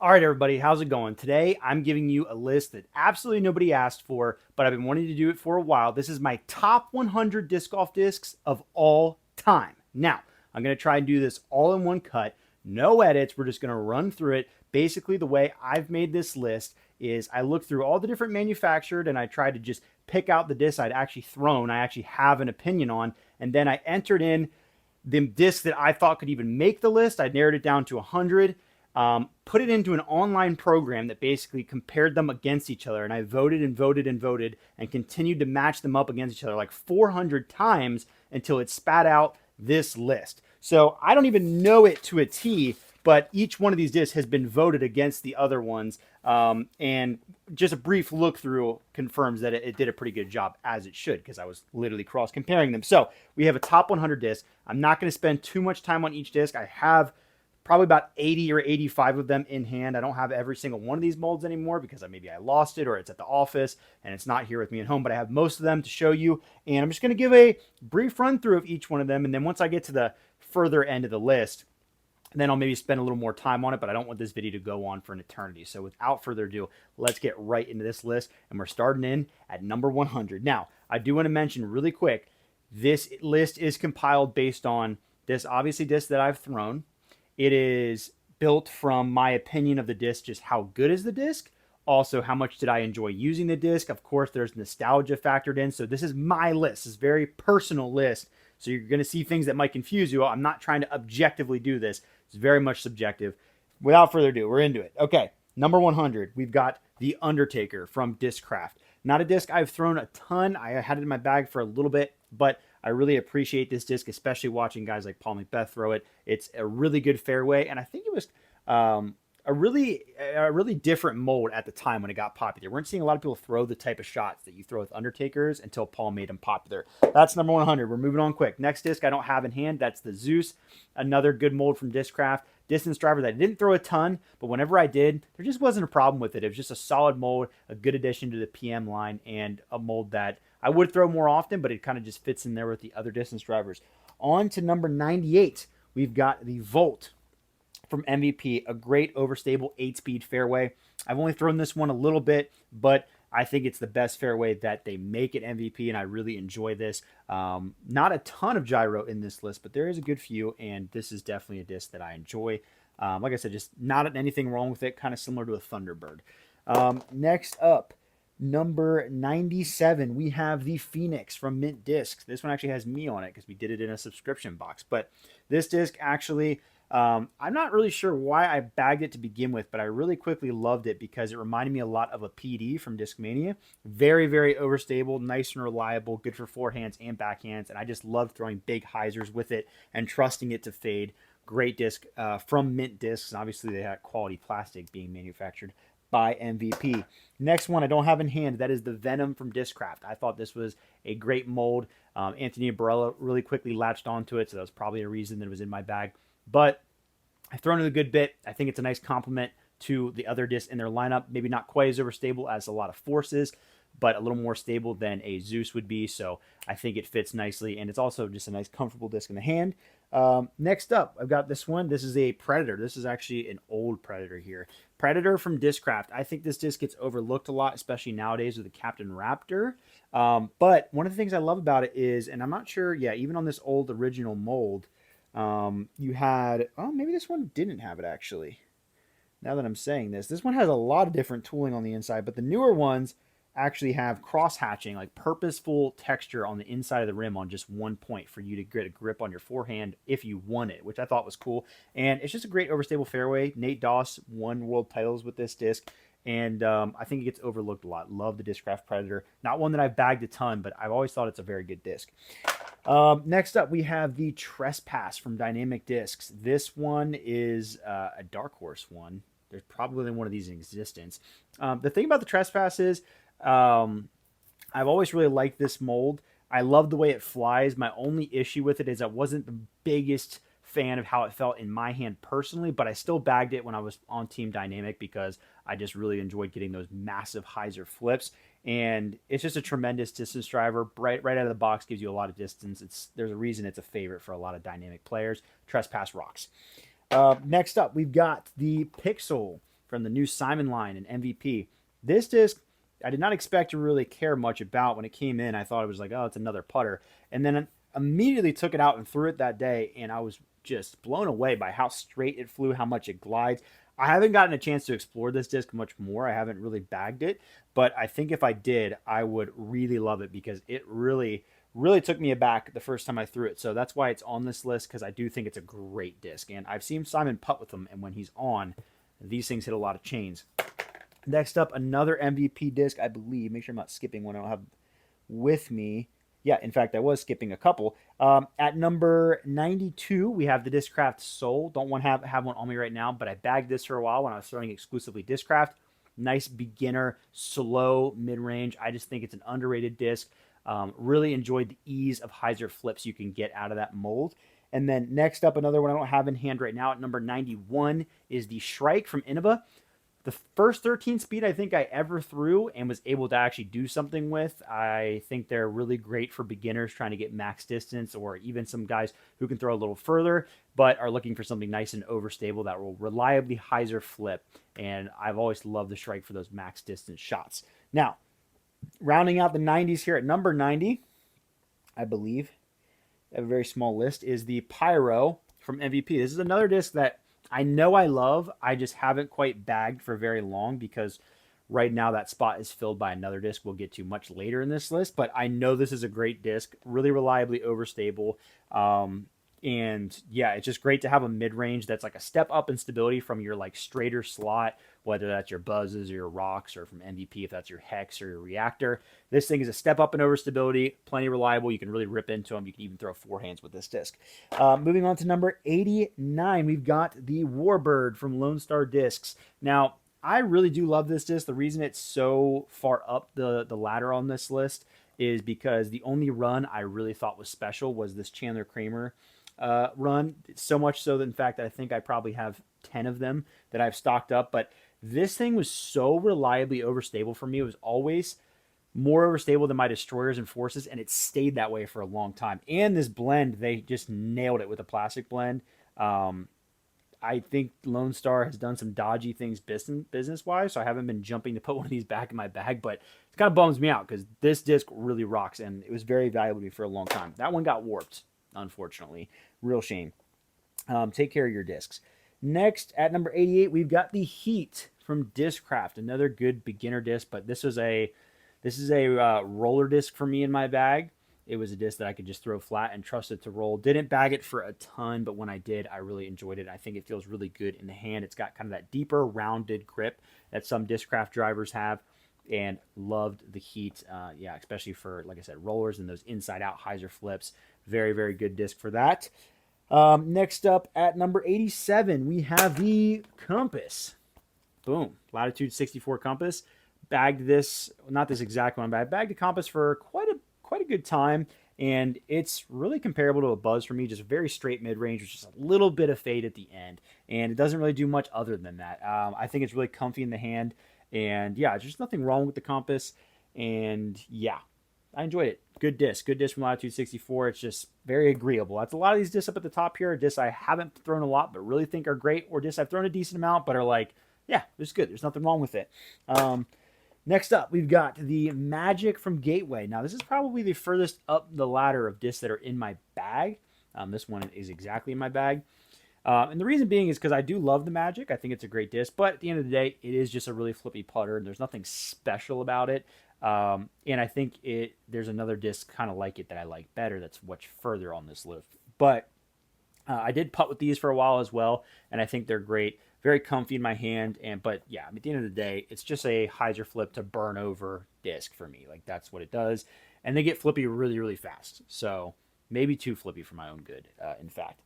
All right, everybody, how's it going? Today, I'm giving you a list that absolutely nobody asked for, but I've been wanting to do it for a while. This is my top 100 disc golf discs of all time. Now, I'm going to try and do this all in one cut, no edits. We're just going to run through it. Basically, the way I've made this list is I look through all the different manufactured and I try to just pick out the discs I'd actually thrown, I actually have an opinion on, and then I entered in the discs that I thought could even make the list. I narrowed it down to 100. Put it into an online program that basically compared them against each other. And I voted and voted and voted and continued to match them up against each other like 400 times until it spat out this list. So I don't even know it to a T, but each one of these discs has been voted against the other ones. And just a brief look through confirms that it did a pretty good job, as it should, because I was literally cross comparing them. So we have a top 100 disc. I'm not going to spend too much time on each disc. I have probably about 80 or 85 of them in hand. I don't have every single one of these molds anymore because maybe I lost it or it's at the office and it's not here with me at home, but I have most of them to show you. And I'm just going to give a brief run through of each one of them. And then once I get to the further end of the list, then I'll maybe spend a little more time on it, but I don't want this video to go on for an eternity. So without further ado, let's get right into this list. And we're starting in at number 100. Now, I do want to mention really quick, this list is compiled based on this obviously disc that I've thrown. It is built from my opinion of the disc, just how good is the disc? Also, how much did I enjoy using the disc? Of course, there's nostalgia factored in. So this is my list. It's a very personal list. So you're going to see things that might confuse you. I'm not trying to objectively do this. It's very much subjective. Without further ado, we're into it. Okay, number 100, we've got The Undertaker from Discraft. Not a disc I've thrown a ton. I had it in my bag for a little bit, but I really appreciate this disc, especially watching guys like Paul McBeth throw it. It's a really good fairway, and I think it was a really different mold at the time when it got popular. We weren't seeing a lot of people throw the type of shots that you throw with Undertakers until Paul made them popular. That's number 100. We're moving on quick. Next disc I don't have in hand. That's the Zeus, another good mold from Discraft. Distance driver that I didn't throw a ton, but whenever I did, there just wasn't a problem with it. It was just a solid mold, a good addition to the PM line, and a mold that I would throw more often, but it kind of just fits in there with the other distance drivers. On to number 98, we've got the Volt from MVP, a great overstable 8-speed fairway. I've only thrown this one a little bit, but I think it's the best fairway that they make at MVP, and I really enjoy this. Not a ton of gyro in this list, but there is a good few, and this is definitely a disc that I enjoy. Like I said, just not anything wrong with it, kind of similar to a Thunderbird. Next up, number 97, we have the Phoenix from Mint Discs. This one actually has me on it because we did it in a subscription box. But this disc actually, I'm not really sure why I bagged it to begin with, but I really quickly loved it because it reminded me a lot of a PD from Discmania. Very, very overstable, nice and reliable, good for forehands and backhands. And I just love throwing big hyzers with it and trusting it to fade. Great disc from Mint Discs. Obviously, they had quality plastic being manufactured by MVP. Next one I don't have in hand, that is the Venom from Discraft. I thought this was a great mold. Anthony Barella really quickly latched onto it, so that was probably a reason that it was in my bag. But I've thrown it a good bit. I think it's a nice complement to the other discs in their lineup. Maybe not quite as overstable as a lot of Forces, but a little more stable than a Zeus would be. So I think it fits nicely, and it's also just a nice, comfortable disc in the hand. Next up, I've got this one. This is a Predator. This is actually an old Predator here. Predator from Discraft. I think this disc gets overlooked a lot, especially nowadays with the Captain Raptor. But one of the things I love about it is, and I'm not sure, yeah, even on this old original mold, you had, oh, maybe this one didn't have it actually. Now that I'm saying this one has a lot of different tooling on the inside, but the newer ones actually have cross hatching, like purposeful texture on the inside of the rim on just one point for you to get a grip on your forehand if you want it, which I thought was cool. And it's just a great overstable fairway. Nate Doss won world titles with this disc, and I think it gets overlooked a lot. Love the Discraft Predator. Not one that I've bagged a ton, but I've always thought it's a very good disc. Next up, we have the Trespass from Dynamic Discs. This one is a dark horse one. There's probably one of these in existence. The thing about the Trespass is, I've always really liked this mold. I love the way it flies. My only issue with it is I wasn't the biggest fan of how it felt in my hand personally, but I still bagged it when I was on Team Dynamic because I just really enjoyed getting those massive hyzer flips. And it's just a tremendous distance driver. Right out of the box, gives you a lot of distance. There's a reason it's a favorite for a lot of Dynamic players. Trespass rocks. Next up, we've got the Pixel from the new Simon line and MVP. This disc, I did not expect to really care much about when it came in. I thought it was like, oh, it's another putter. And then immediately took it out and threw it that day, and I was just blown away by how straight it flew, how much it glides. I haven't gotten a chance to explore this disc much more. I haven't really bagged it, but I think if I did, I would really love it because it really took me aback the first time I threw it. So that's why it's on this list, because I do think it's a great disc. And I've seen Simon putt with them, and when he's on, these things hit a lot of chains. Next up, another MVP disc, I believe. Make sure I'm not skipping one I don't have with me. Yeah, in fact, I was skipping a couple. At number 92, we have the Discraft Soul. Don't want to have one on me right now, but I bagged this for a while when I was throwing exclusively Discraft. Nice beginner, slow mid-range. I just think it's an underrated disc. Really enjoyed the ease of hyzer flips you can get out of that mold. And then next up, another one I don't have in hand right now at number 91 is the Shrike from Innova. The first 13 speed I think I ever threw and was able to actually do something with. I think they're really great for beginners trying to get max distance, or even some guys who can throw a little further but are looking for something nice and overstable that will reliably hyzer flip. And I've always loved the Shrike for those max distance shots. Now, rounding out the 90s here at number 90, I believe, I have a very small list, is the Pyro from MVP. This is another disc that I know I love. I just haven't quite bagged for very long because right now that spot is filled by another disc we'll get to much later in this list. But I know this is a great disc, really reliably overstable. And yeah, it's just great to have a mid-range that's like a step up in stability from your like straighter slot, whether that's your buzzes or your rocks, or from MVP if that's your hex or your reactor. This thing is a step up in overstability, plenty reliable. You can really rip into them. You can even throw forehands with this disc. Moving on to number 89, we've got the Warbird from Lone Star Discs. Now, I really do love this disc. The reason it's so far up the ladder on this list is because the only run I really thought was special was this Chandler Kramer run. So much so that, in fact, I think I probably have 10 of them that I've stocked up. But this thing was so reliably overstable for me. It was always more overstable than my Destroyers and Forces, and it stayed that way for a long time. And this blend, they just nailed it with a plastic blend. I think Lone Star has done some dodgy things business-wise, so I haven't been jumping to put one of these back in my bag, but it kind of bums me out because this disc really rocks, and it was very valuable to me for a long time. That one got warped, unfortunately. Real shame. Take care of your discs. Next, at number 88, we've got the Heat from Discraft, another good beginner disc, but this is a roller disc for me in my bag. It was a disc that I could just throw flat and trust it to roll. Didn't bag it for a ton, but when I did, I really enjoyed it. I think it feels really good in the hand. It's got kind of that deeper, rounded grip that some Discraft drivers have, and loved the Heat. Yeah, especially for, like I said, rollers and those inside-out hyzer flips. Very, very good disc for that. Next up at number 87, we have the Compass. Boom. Latitude 64 Compass. Bagged this, not this exact one, but I bagged the Compass for quite a good time, and it's really comparable to a Buzz for me, just very straight mid-range with just a little bit of fade at the end, and it doesn't really do much other than that. I think it's really comfy in the hand, and yeah, there's nothing wrong with the Compass, and yeah, I enjoyed it. Good disc from Latitude 64. It's just very agreeable. That's a lot of these discs up at the top here, discs I haven't thrown a lot but really think are great, or discs I've thrown a decent amount but are like, yeah, it's good. There's nothing wrong with it. Next up, we've got the Magic from Gateway. Now, this is probably the furthest up the ladder of discs that are in my bag. This one is exactly in my bag. And the reason being is because I do love the Magic. I think it's a great disc. But at the end of the day, it is just a really flippy putter, and there's nothing special about it. And I think there's another disc kind of like it that I like better that's much further on this list. But I did putt with these for a while as well, and I think they're great. Very comfy in my hand, but yeah, at the end of the day, it's just a hyzer flip to burn over disc for me. Like, that's what it does, and they get flippy really, really fast. So maybe too flippy for my own good, in fact.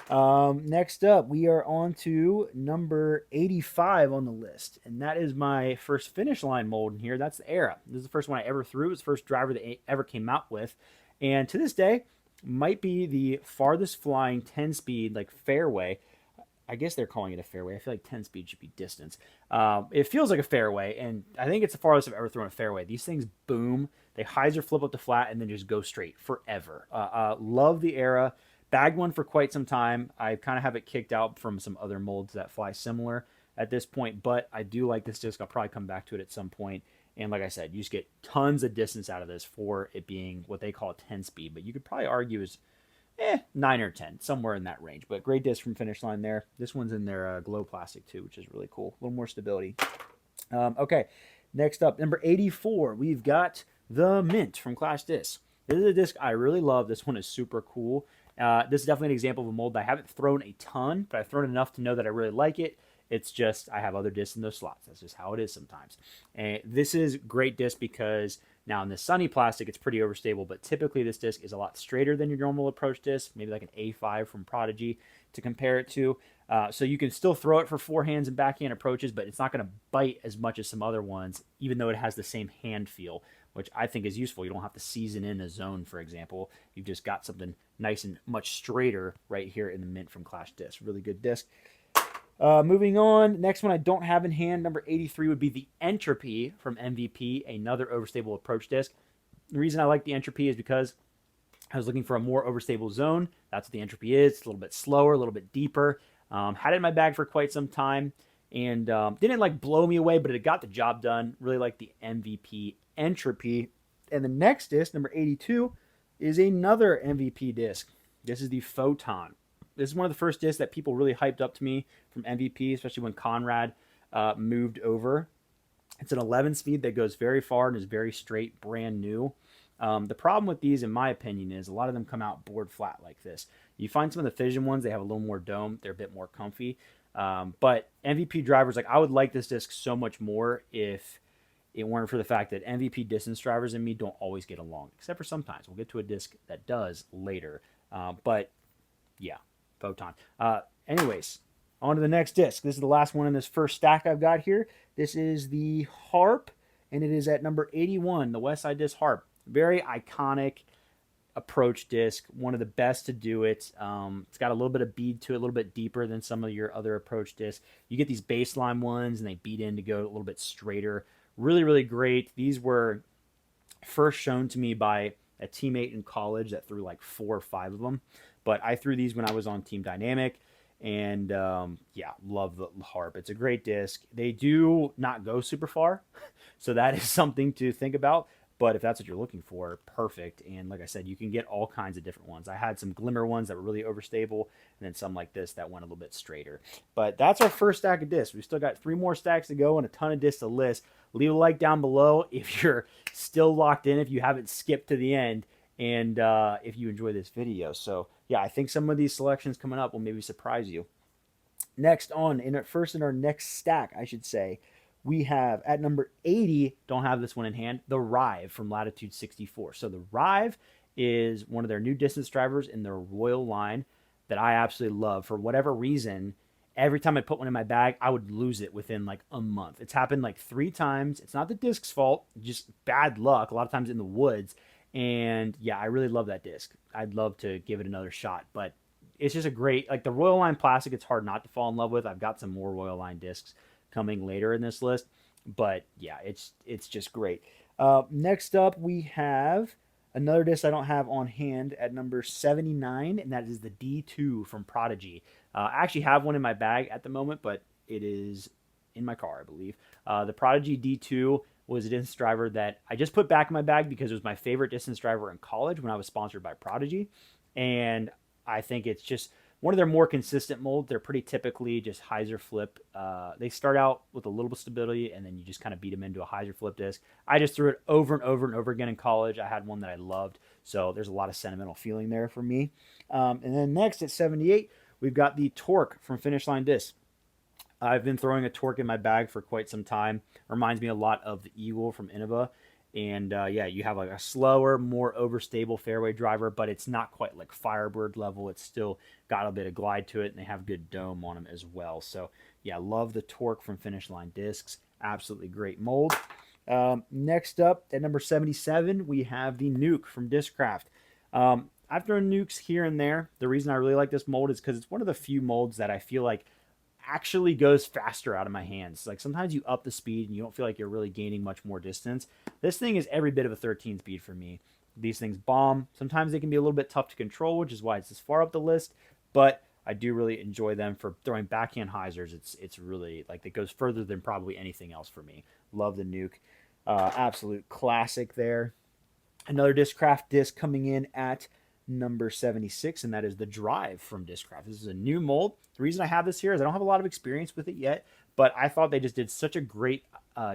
Next up, we are on to number 85 on the list, and that is my first finish line mold in here. That's the Era. This is the first one I ever threw. It was the first driver that ever came out with, and to this day, might be the farthest flying 10-speed, like fairway. I guess they're calling it a fairway. I feel like 10 speed should be distance. It feels like a fairway, and I think it's the farthest I've ever thrown a fairway. These things boom. They hyzer flip up to flat and then just go straight forever. Love the Era. Bagged one for quite some time. I kind of have it kicked out from some other molds that fly similar. at this point, but I do like this disc. I'll probably come back to it at some point. And like I said, you just get tons of distance out of this for it being what they call a 10 speed, but you could probably argue is 9 or 10, somewhere in that range. But great disc from Finish Line there. This one's in their glow plastic too, which is really cool. A little more stability. Okay, next up, number 84, we've got the Mint from Clash Discs. This is a disc I really love. This one is super cool. This is definitely an example of a mold that I haven't thrown a ton, but I've thrown enough to know that I really like it. It's just I have other discs in those slots. That's just how it is sometimes. And this is great disc because now in this Sunny plastic, it's pretty overstable, but typically this disc is a lot straighter than your normal approach disc, maybe like an A5 from Prodigy to compare it to. So you can still throw it for forehands and backhand approaches, but it's not going to bite as much as some other ones, even though it has the same hand feel, which I think is useful. You don't have to season in a zone, for example. You've just got something nice and much straighter right here in the Mint from Clash Disc. Really good disc. Moving on, next one I don't have in hand, number 83 would be the Entropy from MVP, another overstable approach disc. The reason I like the Entropy is because I was looking for a more overstable zone. That's what the Entropy is. It's a little bit slower, a little bit deeper. Had it in my bag for quite some time and didn't like blow me away, but it got the job done. Really like the MVP Entropy. And the next disc, number 82, is another MVP disc. This is the Photon. This is one of the first discs that people really hyped up to me from MVP, especially when Conrad moved over. It's an 11 speed that goes very far and is very straight, brand new. The problem with these, in my opinion, is a lot of them come out board flat like this. You find some of the Fission ones, they have a little more dome. They're a bit more comfy. But MVP drivers, like I would like this disc so much more if it weren't for the fact that MVP distance drivers and me don't always get along, except for sometimes. We'll get to a disc that does later. But yeah, Photon. Anyways, on to the next disc. This is the last one in this first stack I've got here. This is the Harp, and it is at number 81, the Westside Disc Harp. Very iconic approach disc, one of the best to do it. It's got a little bit of bead to it, a little bit deeper than some of your other approach discs. You get these baseline ones, and they bead in to go a little bit straighter. Really, really great. These were first shown to me by a teammate in college that threw like 4 or 5 of them. But I threw these when I was on Team Dynamic, and yeah, love the Harp. It's a great disc. They do not go super far, so that is something to think about. But if that's what you're looking for, perfect. And like I said, you can get all kinds of different ones. I had some Glimmer ones that were really overstable, and then some like this that went a little bit straighter. But that's our first stack of discs. We've still got 3 more stacks to go and a ton of discs to list. Leave a like down below if you're still locked in, if you haven't skipped to the end, and if you enjoy this video. So yeah, I think some of these selections coming up will maybe surprise you. Next on, in our next stack, I should say, we have at number 80, don't have this one in hand, the Rive from Latitude 64. So the Rive is one of their new distance drivers in their Royal line that I absolutely love. For whatever reason, every time I put one in my bag, I would lose it within like a month. It's happened like 3 times. It's not the disc's fault, just bad luck, a lot of times in the woods. And yeah, I really love that disc. I'd love to give it another shot, but it's just a great, like the Royal Line plastic, it's hard not to fall in love with. I've got some more Royal Line discs coming later in this list, but yeah, it's just great. Next up, we have another disc I don't have on hand at number 79, and that is the D2 from Prodigy. I actually have one in my bag at the moment, but it is in my car, I believe. The Prodigy D2 was a distance driver that I just put back in my bag because it was my favorite distance driver in college when I was sponsored by Prodigy. And I think it's just one of their more consistent molds. They're pretty typically just hyzer flip. They start out with a little bit of stability, and then you just kind of beat them into a hyzer flip disc. I just threw it over and over and over again in college. I had one that I loved, so there's a lot of sentimental feeling there for me. And then next at 78, we've got the Torque from Finish Line Discs. I've been throwing a Torque in my bag for quite some time. Reminds me a lot of the Eagle from Innova. And yeah, you have like a slower, more overstable fairway driver, but it's not quite like Firebird level. It's still got a bit of glide to it, and they have good dome on them as well. So yeah, love the Torque from Finish Line Discs. Absolutely great mold. Next up, at number 77, we have the Nuke from Discraft. I've thrown Nukes here and there. The reason I really like this mold is because it's one of the few molds that I feel like actually goes faster out of my hands. Like sometimes you up the speed and you don't feel like you're really gaining much more distance. This thing is every bit of a 13 speed for me. These things bomb. Sometimes they can be a little bit tough to control, which is why it's this far up the list. But I do really enjoy them for throwing backhand hyzers. It's really like it goes further than probably anything else for me. Love the Nuke, absolute classic there. Another Discraft disc coming in at number 76, and that is the Drive from Discraft. This is a new mold. The reason I have this here is I don't have a lot of experience with it yet, but I thought they just did such a great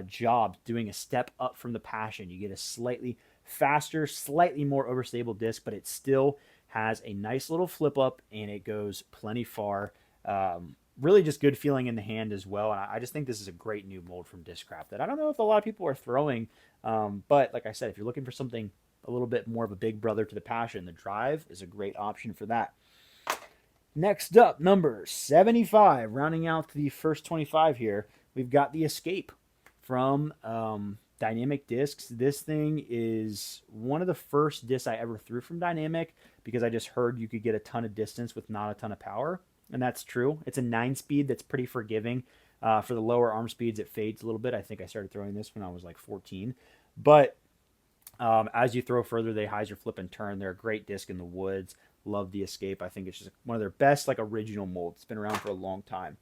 job doing a step up from the Passion. You get a slightly faster, slightly more overstable disc, but it still has a nice little flip up and it goes plenty far. Really just good feeling in the hand as well. And I just think this is a great new mold from Discraft that I don't know if a lot of people are throwing. But like I said, if you're looking for something a little bit more of a big brother to the Passion, the Drive is a great option for that. Next up, number 75, rounding out the first 25 here, we've got the Escape from Dynamic Discs. This thing is one of the first discs I ever threw from Dynamic because I just heard you could get a ton of distance with not a ton of power. And that's true. It's a 9-speed that's pretty forgiving. For the lower arm speeds, it fades a little bit. I think I started throwing this when I was like 14. But as you throw further, they hyzer, flip, and turn. They're a great disc in the woods. Love the Escape. I think it's just one of their best like original molds. It's been around for a long time.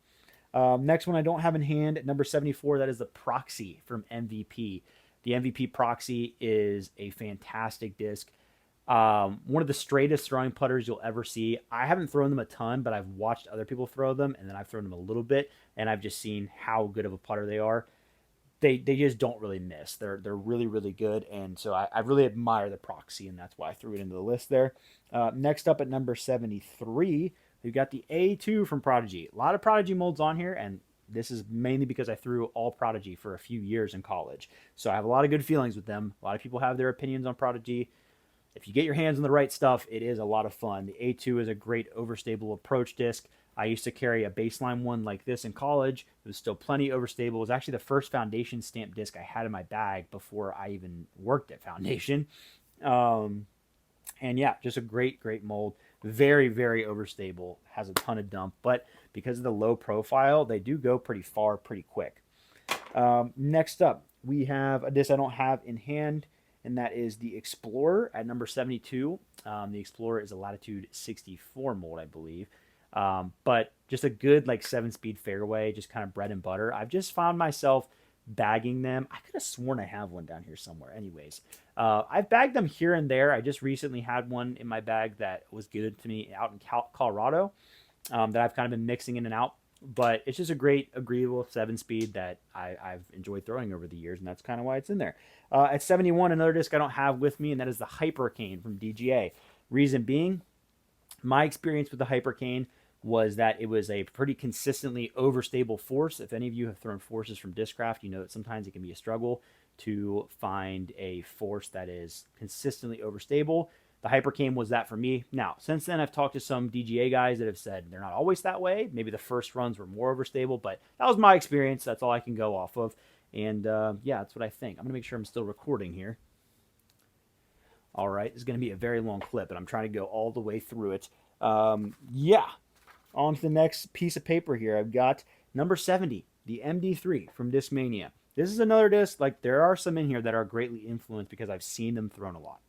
Next one I don't have in hand at number 74, that is the Proxy from MVP. The MVP Proxy is a fantastic disc. One of the straightest throwing putters you'll ever see. I haven't thrown them a ton, but I've watched other people throw them, and then I've thrown them a little bit, and I've just seen how good of a putter they are. They just don't really miss. They're really, really good, and so I really admire the Proxy, and that's why I threw it into the list there. Next up at number 73, we've got the A2 from Prodigy. A lot of Prodigy molds on here, and this is mainly because I threw all Prodigy for a few years in college. So I have a lot of good feelings with them. A lot of people have their opinions on Prodigy. If you get your hands on the right stuff, it is a lot of fun. The A2 is a great overstable approach disc. I used to carry a baseline one like this in college. It was still plenty overstable. It was actually the first Foundation stamp disc I had in my bag before I even worked at Foundation. And yeah, just a great, great mold. Very, very overstable. Has a ton of dump, but because of the low profile, they do go pretty far pretty quick. Next up, we have a disc I don't have in hand, and that is the Explorer at number 72. The Explorer is a Latitude 64 mold, I believe. But just a good like 7-speed fairway, just kind of bread and butter. I've just found myself bagging them. I could have sworn I have one down here somewhere. Anyways, I've bagged them here and there. I just recently had one in my bag that was good to me out in Colorado that I've kind of been mixing in and out. But it's just a great, agreeable 7-speed that I've enjoyed throwing over the years, and that's kind of why it's in there. At 71, another disc I don't have with me, and that is the Hypercane from DGA. Reason being, my experience with the Hypercane was that it was a pretty consistently overstable force. If any of you have thrown forces from Discraft, you know that sometimes it can be a struggle to find a force that is consistently overstable. The Hypercane was that for me. Now, since then, I've talked to some DGA guys that have said they're not always that way. Maybe the first runs were more overstable, but that was my experience. That's all I can go off of. And yeah, that's what I think. I'm going to make sure I'm still recording here. All right, this is going to be a very long clip, and I'm trying to go all the way through it. Yeah, on to the next piece of paper here. I've got number 70, the MD3 from Discmania. This is another disc, like there are some in here that are greatly influenced because I've seen them thrown a lot.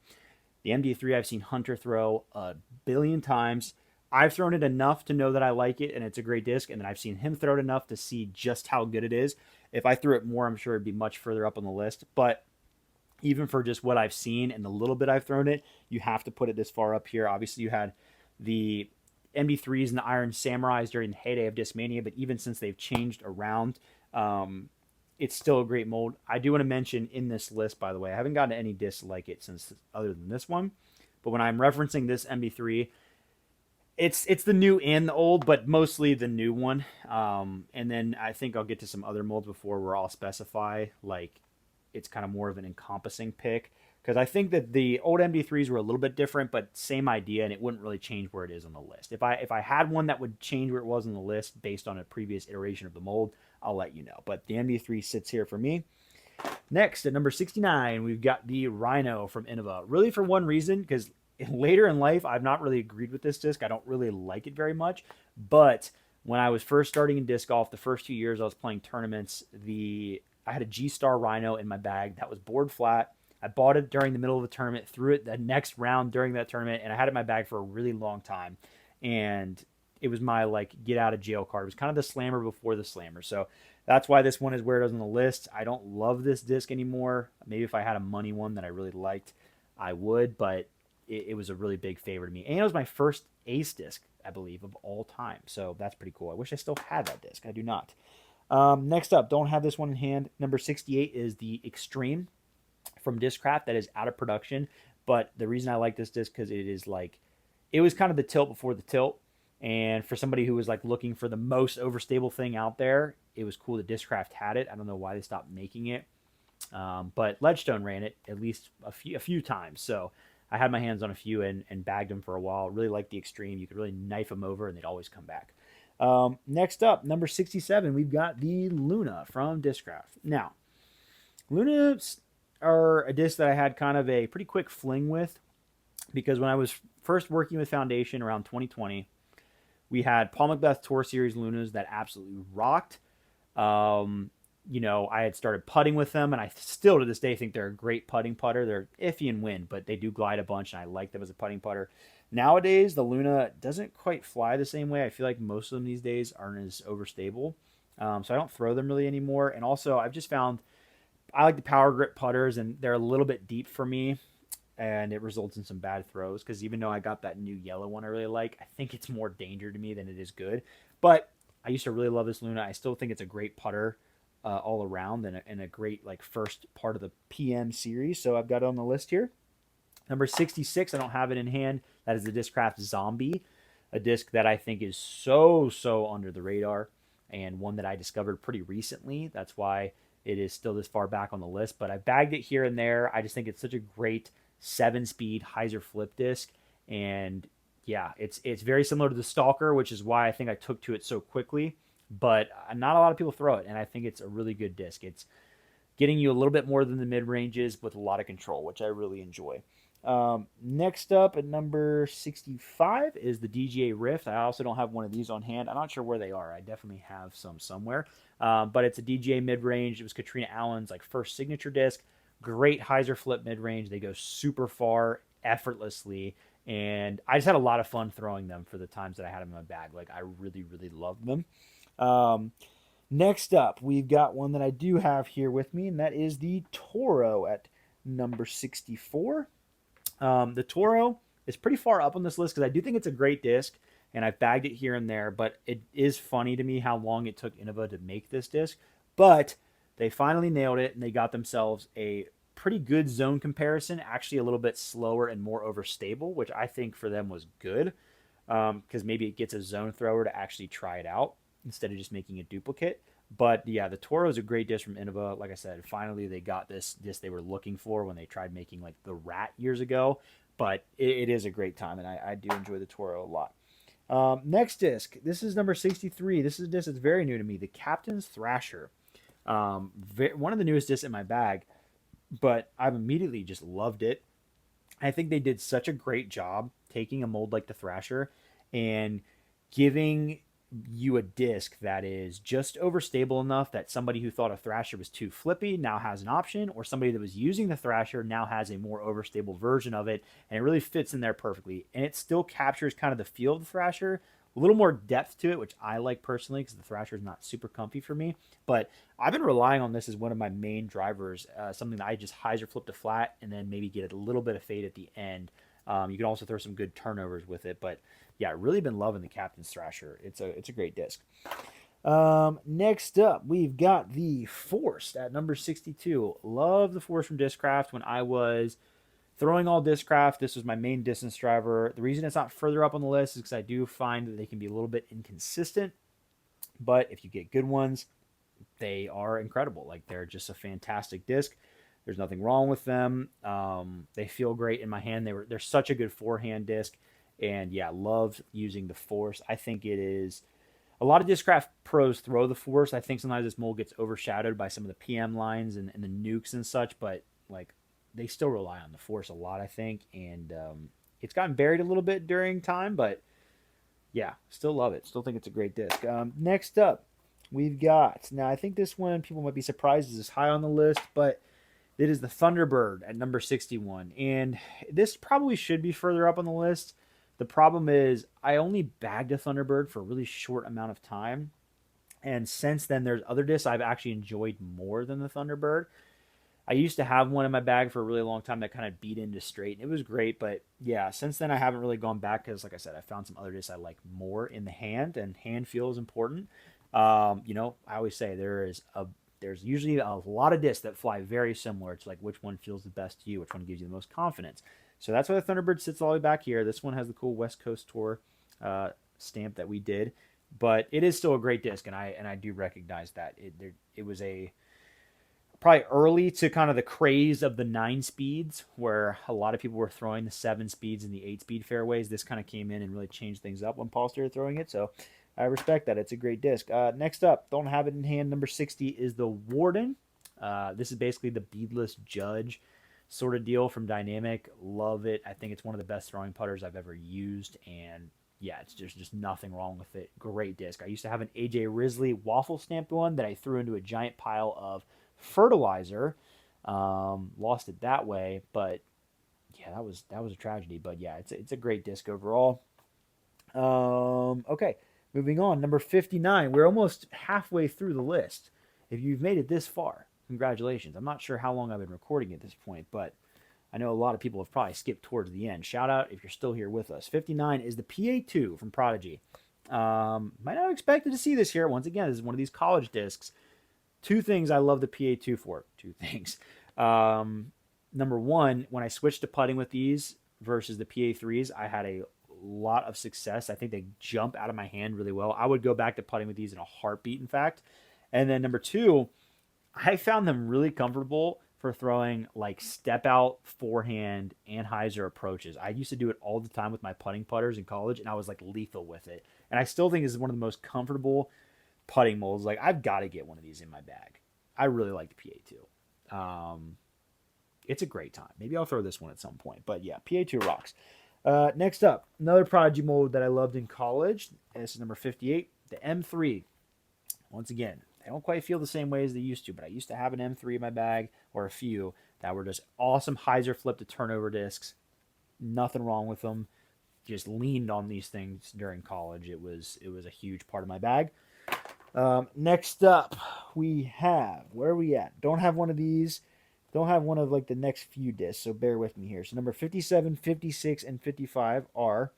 The MD3 I've seen Hunter throw a billion times. I've thrown it enough to know that I like it and it's a great disc, and then I've seen him throw it enough to see just how good it is. If I threw it more, I'm sure it'd be much further up on the list, but even for just what I've seen and the little bit I've thrown it, you have to put it this far up here. Obviously, you had the MD3s and the Iron Samurais during the heyday of Discmania, but even since they've changed around, it's still a great mold. I do want to mention in this list, by the way, I haven't gotten any discs like it since other than this one, but when I'm referencing this MD3, it's the new and the old, but mostly the new one. And then I think I'll get to some other molds before where I'll specify like it's kind of more of an encompassing pick, because I think that the old MD3s were a little bit different, but same idea, and it wouldn't really change where it is on the list. If I had one that would change where it was on the list based on a previous iteration of the mold, I'll let you know. But the MD3 sits here for me. Next, at number 69, we've got the Rhino from Innova. Really for one reason, because later in life, I've not really agreed with this disc. I don't really like it very much. But when I was first starting in disc golf, the first 2 years I was playing tournaments, I had a G-Star Rhino in my bag that was board flat. I bought it during the middle of the tournament, threw it the next round during that tournament, and I had it in my bag for a really long time. And it was my like get out of jail card. It was kind of the slammer before the slammer. So that's why this one is where it is on the list. I don't love this disc anymore. Maybe if I had a money one that I really liked, I would, but it was a really big favorite to me. And it was my first Ace disc, I believe, of all time. So that's pretty cool. I wish I still had that disc. I do not. Next up, don't have this one in hand. Number 68 is the Extreme from Discraft that is out of production. But the reason I like this disc because it is like, it was kind of the tilt before the tilt. And for somebody who was like looking for the most overstable thing out there, it was cool that Discraft had it. I don't know why they stopped making it. But Ledgestone ran it at least a few times. So I had my hands on a few and bagged them for a while. Really liked the Extreme. You could really knife them over and they'd always come back. Next up, number 67, we've got the Luna from Discraft. Now, Lunas are a disc that I had kind of a pretty quick fling with because when I was first working with Foundation around 2020, we had Paul Macbeth Tour Series Lunas that absolutely rocked. I had started putting with them, and I still to this day think they're a great putting putter. They're iffy in wind, but they do glide a bunch, and I like them as a putting putter. Nowadays, the Luna doesn't quite fly the same way. I feel like most of them these days aren't as overstable. So I don't throw them really anymore. And also, I've just found I like the power grip putters, and they're a little bit deep for me, and it results in some bad throws. Because even though I got that new yellow one I really like, I think it's more danger to me than it is good. But I used to really love this Luna. I still think it's a great putter all around and a great like first part of the PM series. So I've got it on the list here. Number 66, I don't have it in hand. That is the Discraft Zombie, a disc that I think is so under the radar and one that I discovered pretty recently. That's why it is still this far back on the list. But I bagged it here and there. I just think it's such a great 7-speed hyzer flip disc. And yeah, it's very similar to the Stalker, which is why I think I took to it so quickly. But not a lot of people throw it, and I think it's a really good disc. It's getting you a little bit more than the mid-ranges with a lot of control, which I really enjoy. Next up at number 65 is the DGA Rift. I also don't have one of these on hand. I'm not sure where they are. I definitely have some somewhere. But it's a DGA mid-range. It was Katrina Allen's like first signature disc. Great hyzer flip mid-range. They go super far effortlessly. And I just had a lot of fun throwing them for the times that I had them in my bag. Like I really loved them. Next up, we've got one that I do have here with me, and that is the Toro at number 64. The Toro is pretty far up on this list because I do think it's a great disc, and I've bagged it here and there, but it is funny to me how long it took Innova to make this disc. But they finally nailed it, and they got themselves a pretty good zone comparison, actually a little bit slower and more overstable, which I think for them was good because maybe it gets a zone thrower to actually try it out instead of just making a duplicate. But yeah, the Toro is a great disc from Innova. Like I said, finally they got this disc they were looking for when they tried making like the Rat years ago. But it is a great time, and I do enjoy the Toro a lot. Next disc, this is number 63. This is a disc that's very new to me, the Captain's Thrasher. One of the newest discs in my bag, but I've immediately just loved it. I think they did such a great job taking a mold like the Thrasher and giving you a disc that is just overstable enough that somebody who thought a Thrasher was too flippy now has an option, or somebody that was using the Thrasher now has a more overstable version of it, and it really fits in there perfectly. And it still captures kind of the feel of the Thrasher, a little more depth to it, which I like personally because the Thrasher is not super comfy for me. But I've been relying on this as one of my main drivers, something that I just hyzer flip to flat and then maybe get a little bit of fade at the end. You can also throw some good turnovers with it, but yeah, really been loving the Captain's Thrasher. It's a great disc. Next up, we've got the Force at number 62. Love the Force from Discraft. When I was throwing all Discraft, this was my main distance driver. The reason it's not further up on the list is because I do find that they can be a little bit inconsistent, but if you get good ones, they are incredible. Like they're just a fantastic disc. There's nothing wrong with them. They feel great in my hand. They're such a good forehand disc. And yeah, loved using the Force. I think it is a lot of Discraft pros throw the Force. I think sometimes this mold gets overshadowed by some of the PM lines and the nukes and such, but like they still rely on the Force a lot, I think. And it's gotten buried a little bit during time, but yeah, still love it. Still think it's a great disc. Next up, we've got, now I think this one people might be surprised is this high on the list, but it is the Thunderbird at number 61. And this probably should be further up on the list. The problem is I only bagged a Thunderbird for a really short amount of time. And since then, there's other discs I've actually enjoyed more than the Thunderbird. I used to have one in my bag for a really long time that kind of beat into straight, and it was great. But yeah, since then I haven't really gone back because, like I said, I found some other discs I like more in the hand, and hand feel is important. I always say there's usually a lot of discs that fly very similar. It's like which one feels the best to you, which one gives you the most confidence. So that's why the Thunderbird sits all the way back here. This one has the cool West Coast Tour stamp that we did, but it is still a great disc, and I do recognize that it was a probably early to kind of the craze of the 9 speeds, where a lot of people were throwing the 7 speeds and the 8 speed fairways. This kind of came in and really changed things up when Paul started throwing it. So I respect that. It's a great disc. Next up, don't have it in hand. Number 60 is the Warden. This is basically the beadless judge sort of deal from Dynamic. Love it. I think it's one of the best throwing putters I've ever used, and yeah, it's just nothing wrong with it. Great disc. I used to have an AJ Risley waffle stamped one that I threw into a giant pile of fertilizer. Lost it that way, but yeah, that was a tragedy. But yeah, it's a great disc overall. Okay, moving on. Number 59. We're almost halfway through the list. If you've made it this far, congratulations. I'm not sure how long I've been recording at this point, but I know a lot of people have probably skipped towards the end. Shout out if you're still here with us. 59 is the PA2 from Prodigy. Might not have expected to see this here. Once again, this is one of these college discs. Two things I love the PA2 for. Two things. Number one, when I switched to putting with these versus the PA3s, I had a lot of success. I think they jump out of my hand really well. I would go back to putting with these in a heartbeat, in fact. And then number two, I found them really comfortable for throwing like step out, forehand, Anheuser approaches. I used to do it all the time with my putting putters in college, and I was like lethal with it. And I still think this is one of the most comfortable putting molds. Like, I've got to get one of these in my bag. I really like the PA2. It's a great time. Maybe I'll throw this one at some point. But yeah, PA2 rocks. Next up, another Prodigy mold that I loved in college. And this is number 58, the M3. Once again, they don't quite feel the same way as they used to, but I used to have an M3 in my bag, or a few, that were just awesome hyzer flip to turnover discs. Nothing wrong with them. Just leaned on these things during college. It was a huge part of my bag. Next up, we have, where are we at? Don't have one of these. Don't have one of like the next few discs, so bear with me here. So number 57, 56, and 55 are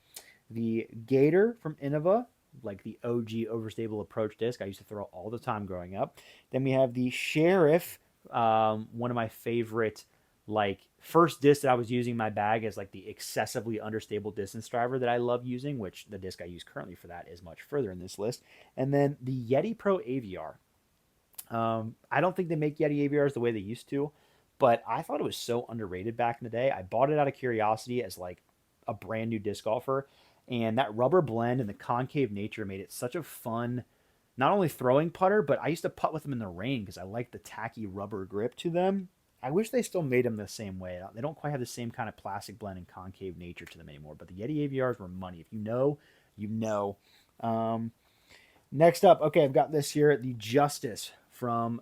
the Gator from Innova, like the OG overstable approach disc I used to throw all the time growing up. Then we have the Sheriff, one of my favorite like first disc that I was using in my bag as like the excessively understable distance driver that I love using, which the disc I use currently for that is much further in this list. And then the Yeti Pro AVR. I don't think they make Yeti AVRs the way they used to, but I thought it was so underrated back in the day. I bought it out of curiosity as like a brand new disc golfer, and that rubber blend and the concave nature made it such a fun, not only throwing putter, but I used to putt with them in the rain because I like the tacky rubber grip to them. I wish they still made them the same way. They don't quite have the same kind of plastic blend and concave nature to them anymore, but the Yeti AVRs were money. If you know, you know. Next up, okay, I've got this here, the Justice from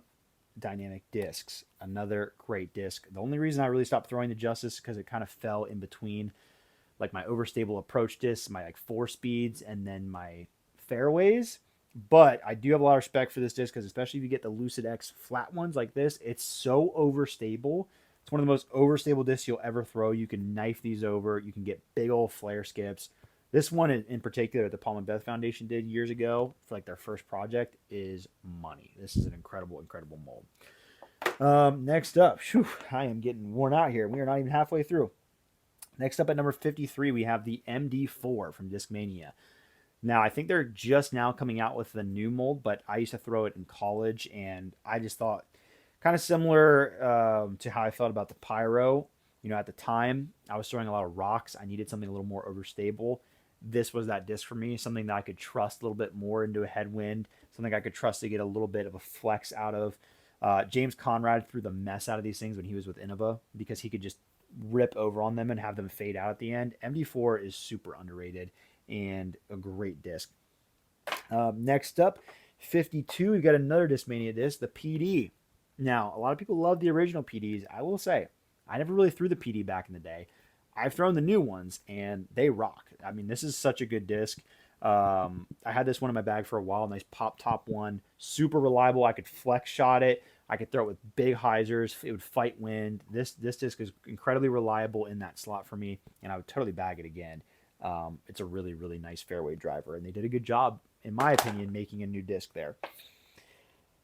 Dynamic Discs. Another great disc. The only reason I really stopped throwing the Justice is because it kind of fell in between like my overstable approach discs, my like 4 speeds, and then my fairways. But I do have a lot of respect for this disc because especially if you get the Lucid X flat ones like this, it's so overstable. It's one of the most overstable discs you'll ever throw. You can knife these over. You can get big old flare skips. This one in particular that the Palm and Beth Foundation did years ago for like their first project is money. This is an incredible, incredible mold. Next up, I am getting worn out here. We are not even halfway through. Next up at number 53, we have the MD4 from Discmania. Now, I think they're just now coming out with the new mold, but I used to throw it in college, and I just thought kind of similar to how I felt about the Pyro. You know, at the time, I was throwing a lot of rocks. I needed something a little more overstable. This was that disc for me, something that I could trust a little bit more into a headwind, something I could trust to get a little bit of a flex out of. James Conrad threw the mess out of these things when he was with Innova because he could just rip over on them and have them fade out at the end. MD4 is super underrated and a great disc. Next up, 52, we've got another Discmania disc, the PD. Now, a lot of people love the original PDs. I will say, I never really threw the PD back in the day. I've thrown the new ones and they rock. I mean, this is such a good disc. I had this one in my bag for a while. Nice pop top one, super reliable. I could flex shot it. I could throw it with big hyzers. It would fight wind. This disc is incredibly reliable in that slot for me, and I would totally bag it again. It's a really really nice fairway driver, and they did a good job, in my opinion, making a new disc there.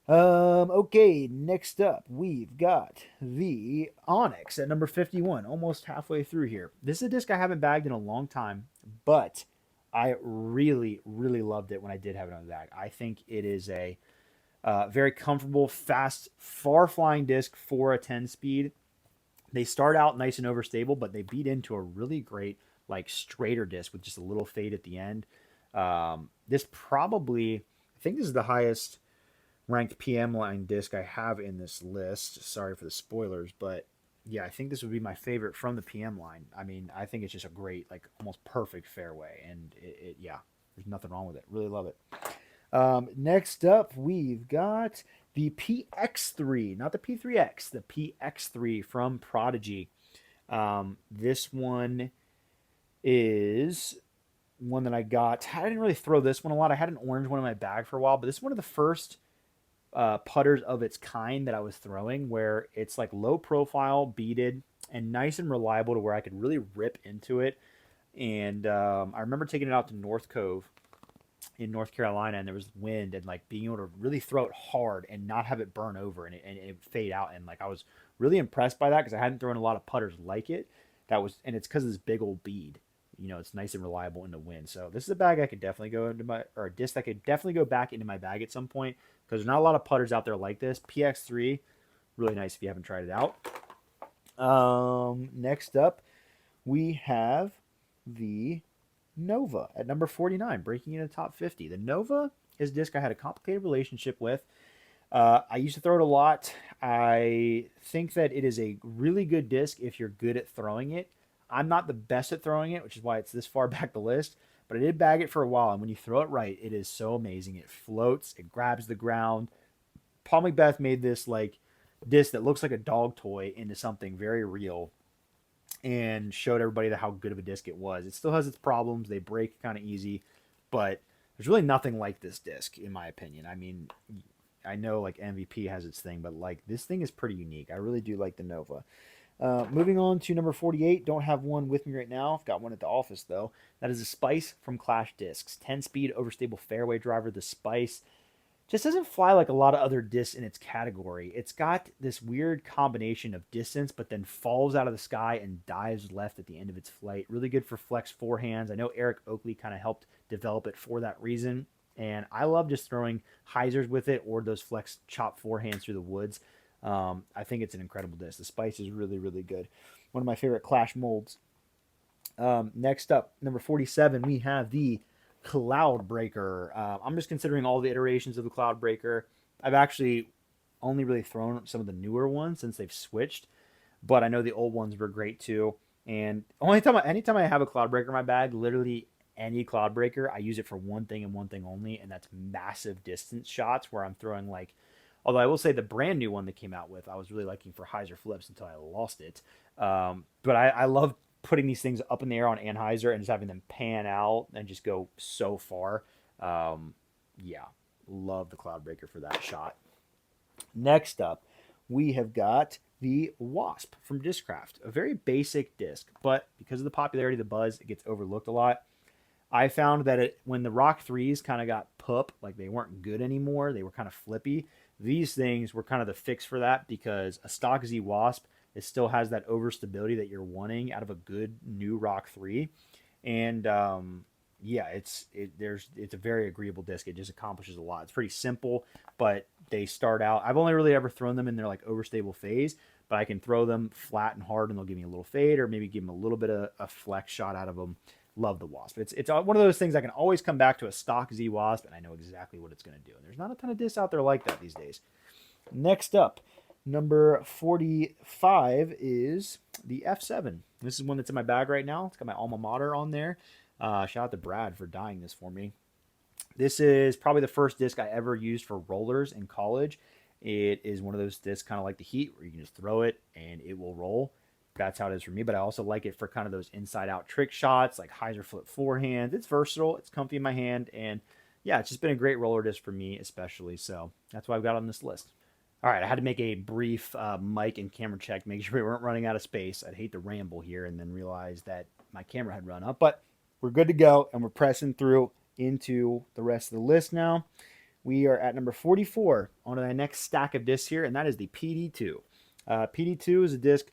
Okay, next up, we've got the Onyx at number 51, almost halfway through here. This is a disc I haven't bagged in a long time, but I really, really loved it when I did have it on the bag. I think it is a very comfortable, fast, far flying disc for a 10 speed. They start out nice and overstable, but they beat into a really great, like, straighter disc with just a little fade at the end. This probably, I think this is the highest ranked PM line disc I have in this list. Sorry for the spoilers, but yeah, I think this would be my favorite from the PM line. I mean, I think it's just a great, like almost perfect fairway, and yeah, there's nothing wrong with it. Really love it. Next up, we've got the PX3, not the P3X, the PX3 from Prodigy. This one is one that I got. I didn't really throw this one a lot. I had an orange one in my bag for a while, but this is one of the first putters of its kind that I was throwing, where it's like low profile, beaded, and nice and reliable to where I could really rip into it. And I remember taking it out to North Cove in North Carolina, and there was wind, and like being able to really throw it hard and not have it burn over and it fade out. And like I was really impressed by that because I hadn't thrown a lot of putters like it. That was, and it's because of this big old bead. You know, it's nice and reliable in the wind. So this is a bag I could definitely go into my, or a disc that could definitely go back into my bag at some point, because there's not a lot of putters out there like this. PX3, really nice if you haven't tried it out. Next up, we have the Nova at number 49, breaking into the top 50. The Nova is a disc I had a complicated relationship with. I used to throw it a lot. I think that it is a really good disc if you're good at throwing it. I'm not the best at throwing it, which is why it's this far back the list, but I did bag it for a while, and when you throw it right, it is so amazing. It floats, it grabs the ground. Paul McBeth made this like disc that looks like a dog toy into something very real, and showed everybody how good of a disc it was. It still has its problems. They break kind of easy, but there's really nothing like this disc, in my opinion. I mean, I know like MVP has its thing, but like this thing is pretty unique. I really do like the Nova. Moving on to number 48. Don't have one with me right now. I've got one at the office though. That is a Spice from Clash Discs. 10-speed overstable fairway driver. The Spice just doesn't fly like a lot of other discs in its category. It's got this weird combination of distance, but then falls out of the sky and dives left at the end of its flight. Really good for flex forehands. I know Eric Oakley kind of helped develop it for that reason. And I love just throwing hyzers with it or those flex chop forehands through the woods. I think it's an incredible disc. The Spice is really, really good. One of my favorite Clash molds. Next up, number 47, we have the Cloudbreaker. I'm just considering all the iterations of the Cloudbreaker. I've actually only really thrown some of the newer ones since they've switched, but I know the old ones were great too. And anytime I have a Cloudbreaker in my bag, literally any Cloudbreaker, I use it for one thing and one thing only, and that's massive distance shots where I'm throwing like. Although I will say the brand new one they came out with, I was really liking for hyzer flips until I lost it. But I love putting these things up in the air on anhyzer and just having them pan out and just go so far. Yeah, love the Cloudbreaker for that shot. Next up, we have got the Wasp from Discraft, a very basic disc, but because of the popularity of the buzz, it gets overlooked a lot. I found that when the Rock 3s kind of got poop, like they weren't good anymore, they were kind of flippy. These things were kind of the fix for that, because a stock Z Wasp, it still has that overstability that you're wanting out of a good new Rock 3. And yeah, it's a very agreeable disc. It just accomplishes a lot. It's pretty simple, but they start out. I've only really ever thrown them in their like overstable phase, but I can throw them flat and hard, and they'll give me a little fade, or maybe give them a little bit of a flex shot out of them. Love the Wasp. It's one of those things I can always come back to a stock Z Wasp, and I know exactly what it's going to do. And there's not a ton of discs out there like that these days. Next up, number 45 is the F7. This is one that's in my bag right now. It's got my alma mater on there. Shout out to Brad for dyeing this for me. This is probably the first disc I ever used for rollers in college. It is one of those discs kind of like the Heat, where you can just throw it and it will roll. that's how it is for me. But I also like it for kind of those inside out trick shots, like hyzer flip forehands. It's versatile, it's comfy in my hand, and yeah, it's just been a great roller disc for me, especially. So that's why I've got on this list. All right, I had to make a brief mic and camera check, make sure we weren't running out of space. I'd hate to ramble here and then realize that my camera had run up, but we're good to go, and we're pressing through into the rest of the list now. We are at number 44 on the next stack of discs here, and that is the PD2. PD2 is a disc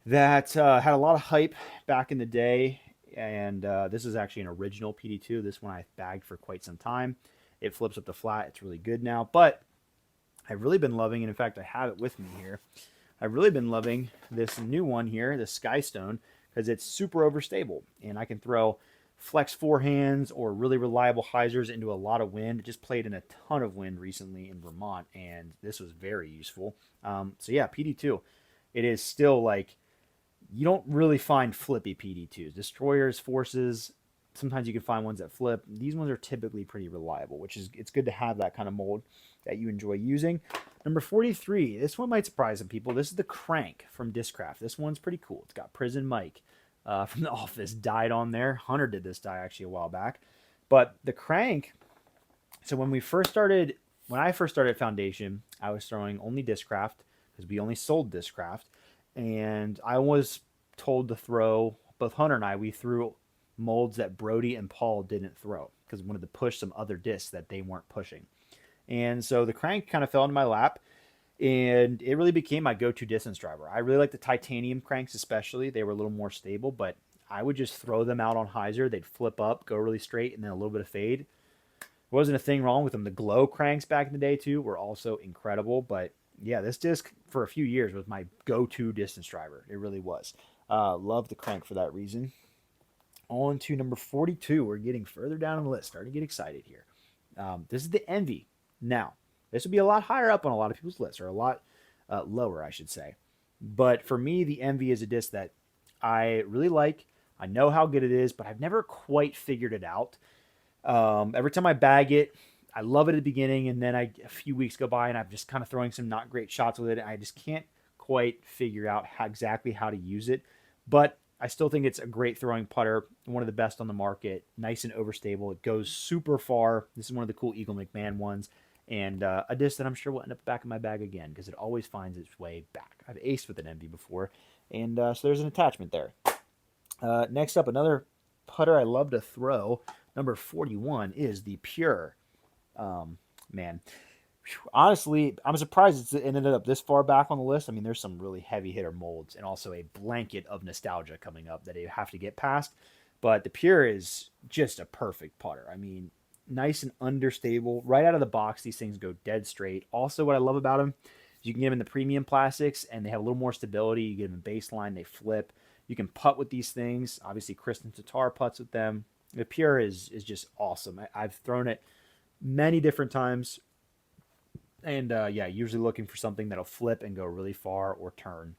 that had a lot of hype back in the day, and this is actually an original PD2. This one I bagged for quite some time. It flips up the flat. It's really good now, but I've really been loving, and in fact, I have it with me here. I've really been loving this new one here, the Skystone, because it's super overstable, and I can throw flex forehands or really reliable hyzers into a lot of wind. It just played in a ton of wind recently in Vermont, and this was very useful. So yeah, PD2. It is still like, you don't really find flippy PD2s. Destroyers, Forces, sometimes you can find ones that flip. These ones are typically pretty reliable, which is, it's good to have that kind of mold that you enjoy using. Number 43, this one might surprise some people. This is the Crank from Discraft. This one's pretty cool. It's got Prison Mike from The Office died on there. Hunter did this die actually a while back. But the Crank, so when I first started Foundation, I was throwing only Discraft because we only sold Discraft. And I was told to throw, both Hunter and I, we threw molds that Brody and Paul didn't throw because we wanted to push some other discs that they weren't pushing. And so the Crank kind of fell into my lap, and it really became my go-to distance driver. I really like the titanium cranks, especially. They were a little more stable, but I would just throw them out on hyzer. They'd flip up, go really straight, and then a little bit of fade. There wasn't a thing wrong with them. The glow cranks back in the day, too, were also incredible. But yeah, this disc for a few years was my go-to distance driver. It really was. Love the Crank for that reason. On to number 42. We're getting further down on the list. Starting to get excited here. This is the Envy. Now, this would be a lot higher up on a lot of people's lists, or a lot lower, I should say. But for me, the Envy is a disc that I really like. I know how good it is, but I've never quite figured it out. Every time I bag it, I love it at the beginning, and then a few weeks go by, and I'm just kind of throwing some not great shots with it. I just can't quite figure out exactly how to use it. But I still think it's a great throwing putter, one of the best on the market, nice and overstable. It goes super far. This is one of the cool Eagle McMahon ones. And a disc that I'm sure will end up back in my bag again because it always finds its way back. I've aced with an Envy before, and so there's an attachment there. Next up, another putter I love to throw, number 41, is the Pure. Man, honestly, I'm surprised it ended up this far back on the list. I mean, there's some really heavy hitter molds and also a blanket of nostalgia coming up that you have to get past. But the Pure is just a perfect putter. I mean, nice and understable. Right out of the box, these things go dead straight. Also, what I love about them is you can get them in the premium plastics, and they have a little more stability. You get them in baseline, they flip. You can putt with these things. Obviously, Kristen Tatar putts with them. The Pure is just awesome. I've thrown it many different times. And yeah, usually looking for something that'll flip and go really far or turn.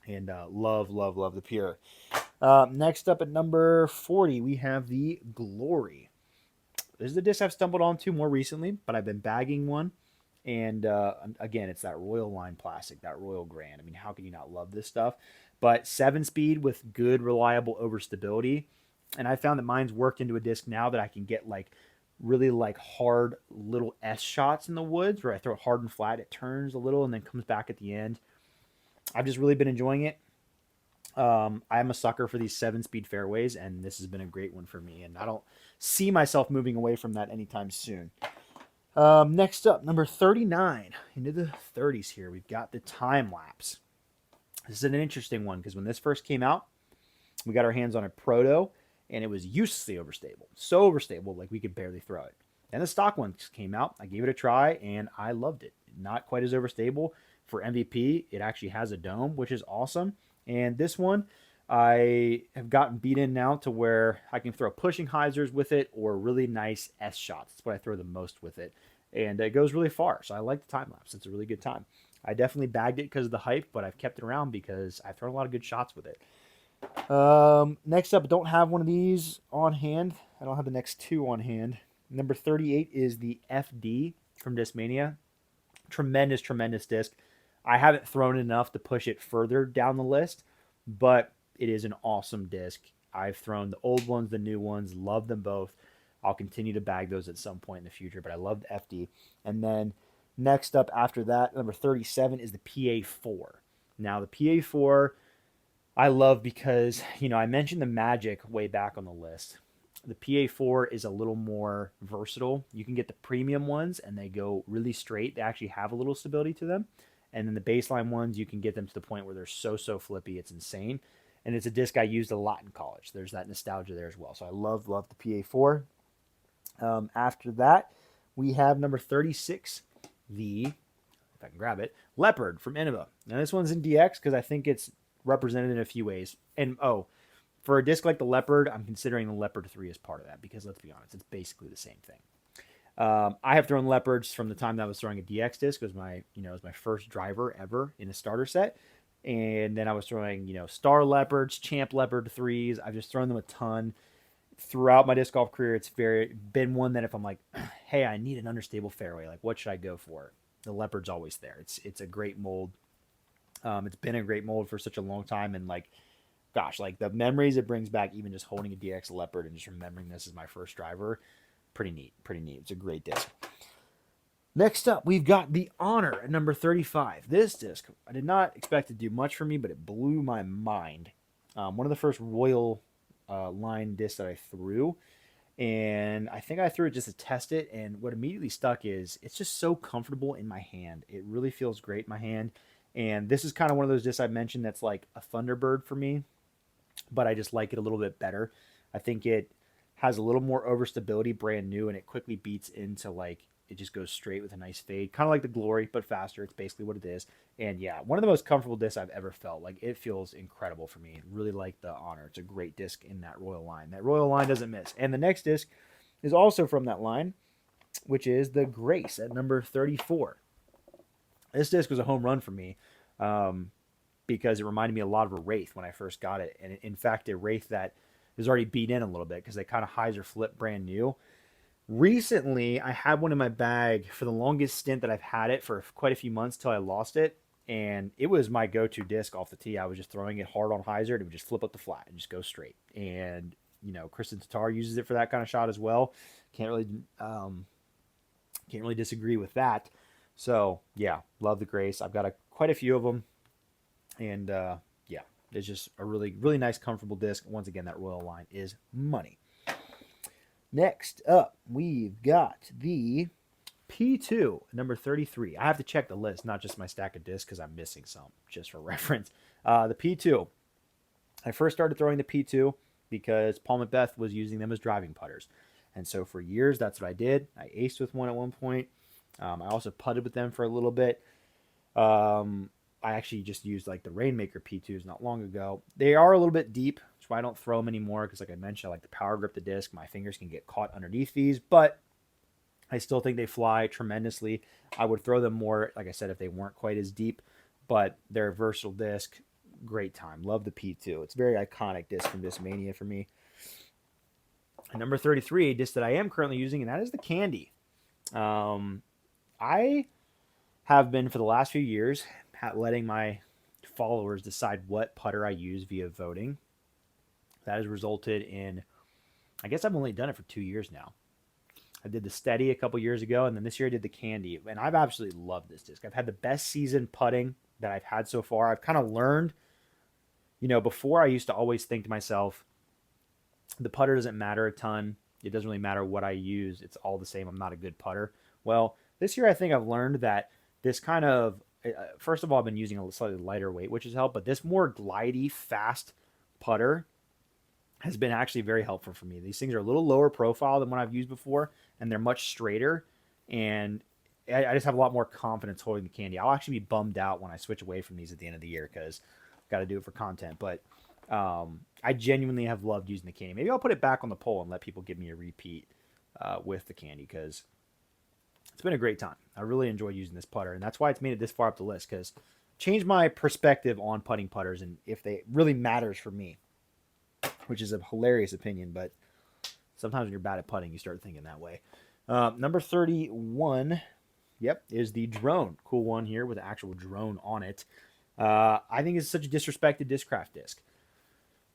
And love the Pure. Next up at number 40, we have the Glory. This is the disc I've stumbled onto more recently, but I've been bagging one. And again, it's that Royal Line plastic, that Royal Grand. I mean, how can you not love this stuff? But 7-speed with good, reliable overstability. And I found that mine's worked into a disc now that I can get like really like hard little S shots in the woods where I throw it hard and flat. It turns a little and then comes back at the end. I've just really been enjoying it. I'm a sucker for these 7-speed fairways, and this has been a great one for me. And I don't see myself moving away from that anytime soon. Next up, number 39, into the 30s here, we've got the Time Lapse. This is an interesting one because when this first came out, we got our hands on a Proto, and it was uselessly overstable. So overstable, like we could barely throw it. Then the stock one came out. I gave it a try, and I loved it. Not quite as overstable. For MVP, it actually has a dome, which is awesome. And this one, I have gotten beat in now to where I can throw pushing hyzers with it or really nice S shots. That's what I throw the most with it. And it goes really far. So I like the Time Lapse. It's a really good time. I definitely bagged it because of the hype, but I've kept it around because I've thrown a lot of good shots with it. Next up, I don't have one of these on hand. I don't have the next two on hand. Number 38 is the FD from Discmania. Tremendous disc. I haven't thrown enough to push it further down the list, but it is an awesome disc. I've thrown the old ones, the new ones, love them both. I'll continue to bag those at some point in the future, but I love the FD. And then next up after that, number 37 is the PA4. Now, the PA4 I love because, I mentioned the Magic way back on the list. The PA4 is a little more versatile. You can get the premium ones and they go really straight. They actually have a little stability to them. And then the baseline ones, you can get them to the point where they're so flippy. It's insane. And it's a disc I used a lot in college. There's that nostalgia there as well. So I love the PA4. After that, we have number 36, the, if I can grab it, Leopard from Innova. Now this one's in DX because I think it's represented in a few ways. And for a disc like the Leopard, I'm considering the Leopard 3 as part of that because let's be honest, it's basically the same thing. I have thrown Leopards from the time that I was throwing a DX disc. It was my first driver ever in a starter set. And then I was throwing, Star Leopards, Champ Leopard 3s. I've just thrown them a ton. Throughout my disc golf career, it's been one that if I'm like, hey, I need an understable fairway, like what should I go for? The Leopard's always there. It's a great mold. It's been a great mold for such a long time, and gosh, the memories it brings back, even just holding a DX Leopard and just remembering this as my first driver, pretty neat. It's a great disc. Next up, we've got the Honor at number 35. This disc, I did not expect to do much for me, but it blew my mind. One of the first Royal line discs that I threw, and I think I threw it just to test it, and what immediately stuck is it's just so comfortable in my hand. It really feels great in my hand, and this is kind of one of those discs I mentioned that's like a Thunderbird for me, but I just like it a little bit better. I think it has a little more overstability, brand new, and it quickly beats into it just goes straight with a nice fade, kind of like the Glory, but faster. It's basically what it is. And yeah, one of the most comfortable discs I've ever felt. It feels incredible for me. Really like the Honor. It's a great disc in that Royal line. That Royal line doesn't miss. And the next disc is also from that line, which is the Grace at number 34. This disc was a home run for me because it reminded me a lot of a Wraith when I first got it. And in fact, a Wraith that is already beat in a little bit because they kind of hyzer flip brand new. Recently, I had one in my bag for the longest stint that I've had it for quite a few months till I lost it. And it was my go-to disc off the tee. I was just throwing it hard on hyzer. And it would just flip up the flat and just go straight. And, Kristen Tatar uses it for that kind of shot as well. Can't really disagree with that. So, yeah, love the Grace. I've got quite a few of them. And, yeah, it's just a really, really nice, comfortable disc. Once again, that Royal line is money. Next up, we've got the P2, number 33. I have to check the list, not just my stack of discs, because I'm missing some, just for reference. The P2. I first started throwing the P2 because Paul Macbeth was using them as driving putters. And so for years, that's what I did. I aced with one at one point. I also putted with them for a little bit. I actually just used the Rainmaker P2s not long ago. They are a little bit deep, that's why I don't throw them anymore, because like I mentioned, I like to power grip the disc. My fingers can get caught underneath these, but I still think they fly tremendously. I would throw them more, like I said, if they weren't quite as deep, but they're a versatile disc. Great time. Love the P2. It's a very iconic disc from Discmania for me. And number 33, a disc that I am currently using, and that is the Candy. I have been for the last few years letting my followers decide what putter I use via voting. That has resulted in, I guess I've only done it for 2 years now. I did the Steady a couple years ago, and then this year I did the Candy, and I've absolutely loved this disc. I've had the best season putting that I've had so far. I've kind of learned, before I used to always think to myself, the putter doesn't matter a ton. It doesn't really matter what I use. It's all the same. I'm not a good putter. Well, this year I think I've learned that this kind of, first of all, I've been using a slightly lighter weight, which has helped, but this more glidey, fast putter has been actually very helpful for me. These things are a little lower profile than what I've used before, and they're much straighter, and I just have a lot more confidence holding the Candy. I'll actually be bummed out when I switch away from these at the end of the year because I've got to do it for content, but I genuinely have loved using the Candy. Maybe I'll put it back on the poll and let people give me a repeat with the Candy because it's been a great time. I really enjoy using this putter, and that's why it's made it this far up the list because changed my perspective on putting putters and if they really matters for me, which is a hilarious opinion, but sometimes when you're bad at putting, you start thinking that way. Number 31, is the Drone. Cool one here with an actual drone on it. I think it's such a disrespected Discraft disc.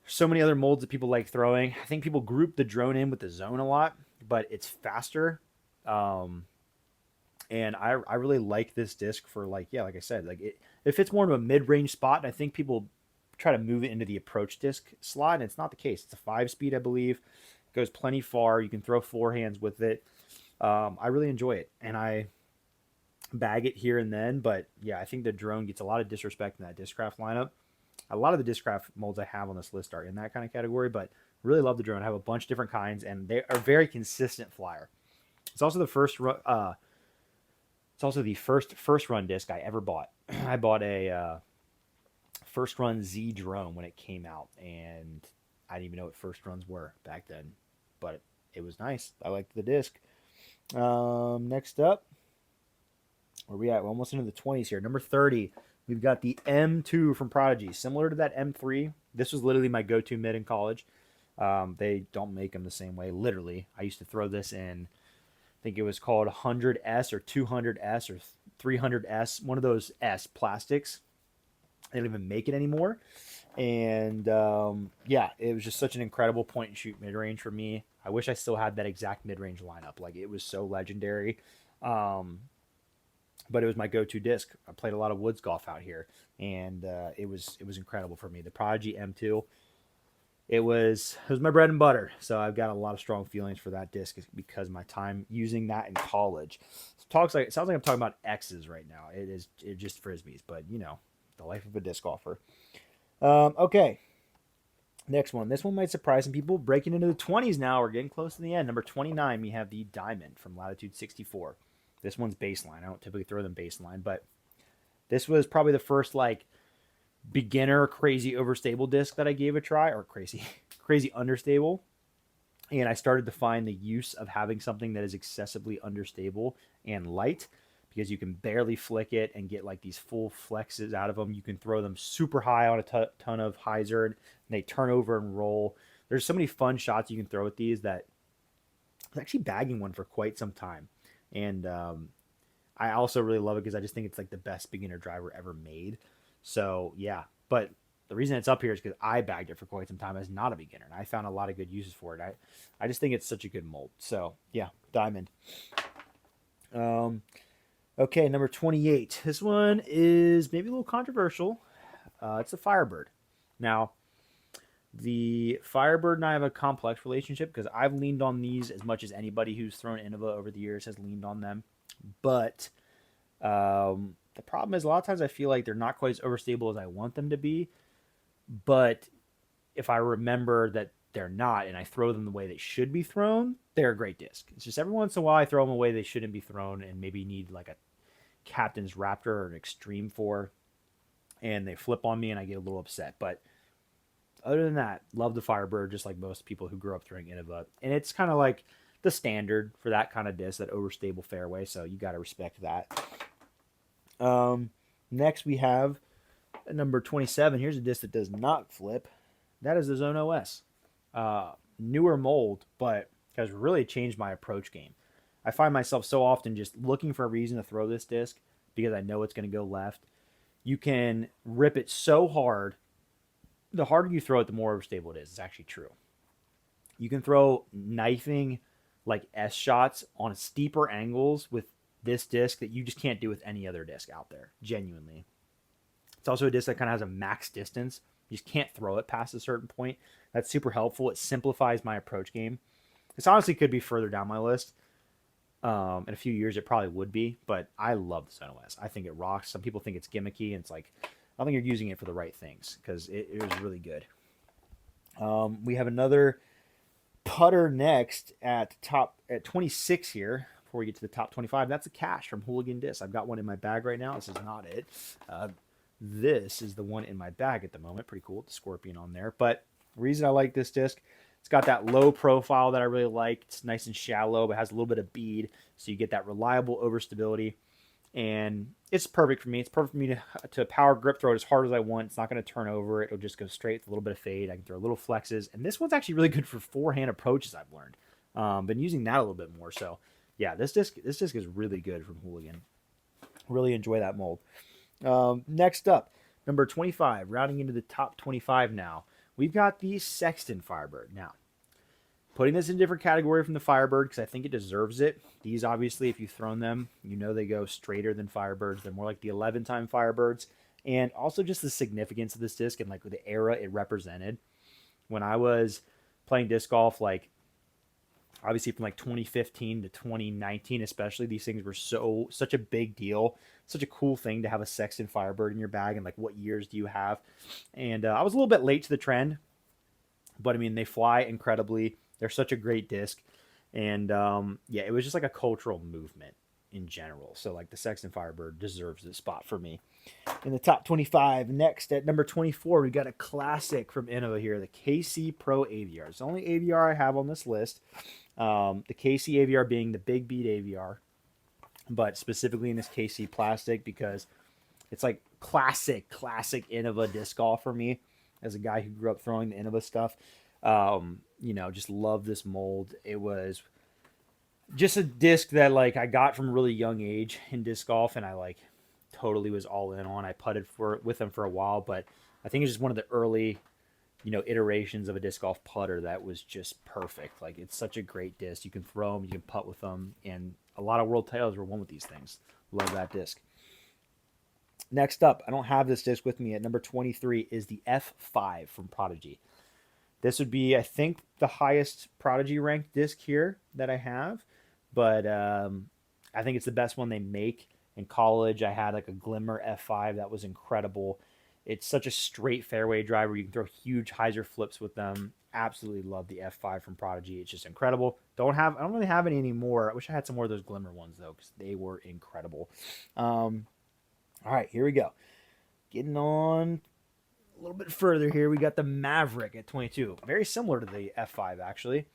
So many other molds that people like throwing. I think people group the drone in with the zone a lot, but it's faster. Um, and I really like this disc for like, yeah, like I said, like it fits more into a mid-range spot. And I think people try to move it into the approach disc slot, and it's not the case. It's a 5-speed, I believe. It goes plenty far. You can throw forehands with it. I really enjoy it, and I bag it here and then. But yeah, I think the drone gets a lot of disrespect in that Discraft lineup. A lot of the Discraft molds I have on this list are in that kind of category, but really love the drone. I have a bunch of different kinds, and they are very consistent flyer. It's also the first run disc I ever bought. I bought a first run Z drone when it came out, and I didn't even know what first runs were back then, but it was nice. I liked the disc. Next up, where we at? We're almost into the 20s here. Number 30, we've got the M2 from Prodigy. Similar to that M3, this was literally my go-to mid in college. They don't make them the same way, literally. I used to throw this in, I think it was called 100S or 200S or 300S, one of those S plastics. They don't even make it anymore. And yeah, it was just such an incredible point and shoot mid range for me. I wish I still had that exact mid range lineup. Like it was so legendary. Um, but it was my go-to disc. I played a lot of woods golf out here, and it was incredible for me. The Prodigy M2. It was my bread and butter. So I've got a lot of strong feelings for that disc because my time using that in college. It sounds like I'm talking about X's right now. It just frisbees, but the life of a disc golfer. Okay, next one. This one might surprise some people. Breaking into the 20s now. We're getting close to the end. Number 29, we have the Diamond from Latitude 64. This one's baseline. I don't typically throw them baseline, but this was probably the first like beginner crazy overstable disc that I gave a try, or crazy understable. And I started to find the use of having something that is excessively understable and light, because you can barely flick it and get like these full flexes out of them. You can throw them super high on a ton of hyzer, and they turn over and roll. There's so many fun shots you can throw with these that I was actually bagging one for quite some time. And I also really love it because I just think it's like the best beginner driver ever made. So yeah, but the reason it's up here is because I bagged it for quite some time as not a beginner, and I found a lot of good uses for it. I just think it's such a good mold. So yeah, Diamond. Um, okay, number 28. This one is maybe a little controversial. It's a Firebird. Now, the Firebird and I have a complex relationship because I've leaned on these as much as anybody who's thrown Innova over the years has leaned on them. But the problem is a lot of times I feel like they're not quite as overstable as I want them to be. But if I remember that they're not and I throw them the way they should be thrown, they're a great disc. It's just every once in a while I throw them away they shouldn't be thrown and maybe need like a Captain's Raptor or an Extreme 4, and they flip on me and I get a little upset. But other than that, love the Firebird just like most people who grew up throwing Innova. And it's kind of like the standard for that kind of disc, that overstable fairway. So you got to respect that. Next we have number 27. Here's a disc that does not flip. That is the Zone OS. Newer mold, but has really changed my approach game. I find myself so often just looking for a reason to throw this disc because I know it's going to go left. You can rip it so hard. The harder you throw it, the more overstable it is. It's actually true. You can throw knifing like S shots on steeper angles with this disc that you just can't do with any other disc out there. Genuinely. It's also a disc that kind of has a max distance. You just can't throw it past a certain point. That's super helpful. It simplifies my approach game. This honestly could be further down my list. In a few years, it probably would be, but I love the Zone OS. I think it rocks. Some people think it's gimmicky, and it's like, I don't think you're using it for the right things because it was really good. We have another putter next at 26 here before we get to the top 25. That's a Cash from Hooligan Disc. I've got one in my bag right now. This is not it. This is the one in my bag at the moment. Pretty cool. The Scorpion on there. But the reason I like this disc, it's got that low profile that I really like. It's nice and shallow, but has a little bit of bead, so you get that reliable overstability. And it's perfect for me. It's perfect for me to power grip throw it as hard as I want. It's not going to turn over. It'll just go straight with a little bit of fade. I can throw little flexes. And this one's actually really good for forehand approaches, I've learned. Been using that a little bit more. So, yeah, this disc is really good from Hooligan. Really enjoy that mold. Next up, Number 25, rounding into the top 25 now, we've got the Sexton Firebird. Now, putting this in a different category from the Firebird because I think it deserves it. These, obviously, if you've thrown them, you know they go straighter than Firebirds. They're more like the 11-time Firebirds. And also just the significance of this disc and like the era it represented. When I was playing disc golf, like obviously from like 2015 to 2019 especially, these things were such a big deal, such a cool thing to have a Sexton Firebird in your bag. And like, what years do you have? And I was a little bit late to the trend, but I mean, they fly incredibly. They're such a great disc. And yeah, it was just like a cultural movement in general. So like the Sexton Firebird deserves this spot for me. In the top 25, next at number 24, we got a classic from Innova here, the KC Pro AVR. It's the only AVR I have on this list. The KC AVR being the Big Beat AVR, but specifically in this KC plastic because it's like classic Innova disc golf for me as a guy who grew up throwing the Innova stuff. You know, just love this mold. It was just a disc that like I got from a really young age in disc golf, and I like totally was all in on. I putted with them for a while, but I think it's just one of the early, you know, iterations of a disc golf putter that was just perfect. Like, it's such a great disc. You can throw them, you can putt with them, and a lot of world titles were won with these things. Love that disc. Next up, I don't have this disc with me. At number 23 is the F5 from Prodigy. This would be, I think, the highest Prodigy ranked disc here that I have, but I think it's the best one they make. In college, I had like a Glimmer F5 that was incredible. It's such a straight fairway driver. You can throw huge hyzer flips with them. Absolutely love the F5 from Prodigy. It's just incredible. I don't really have any anymore. I wish I had some more of those Glimmer ones though, because they were incredible. All right, here we go. Getting on a little bit further here, we got the Maverick at 22. Very similar to the F5 actually.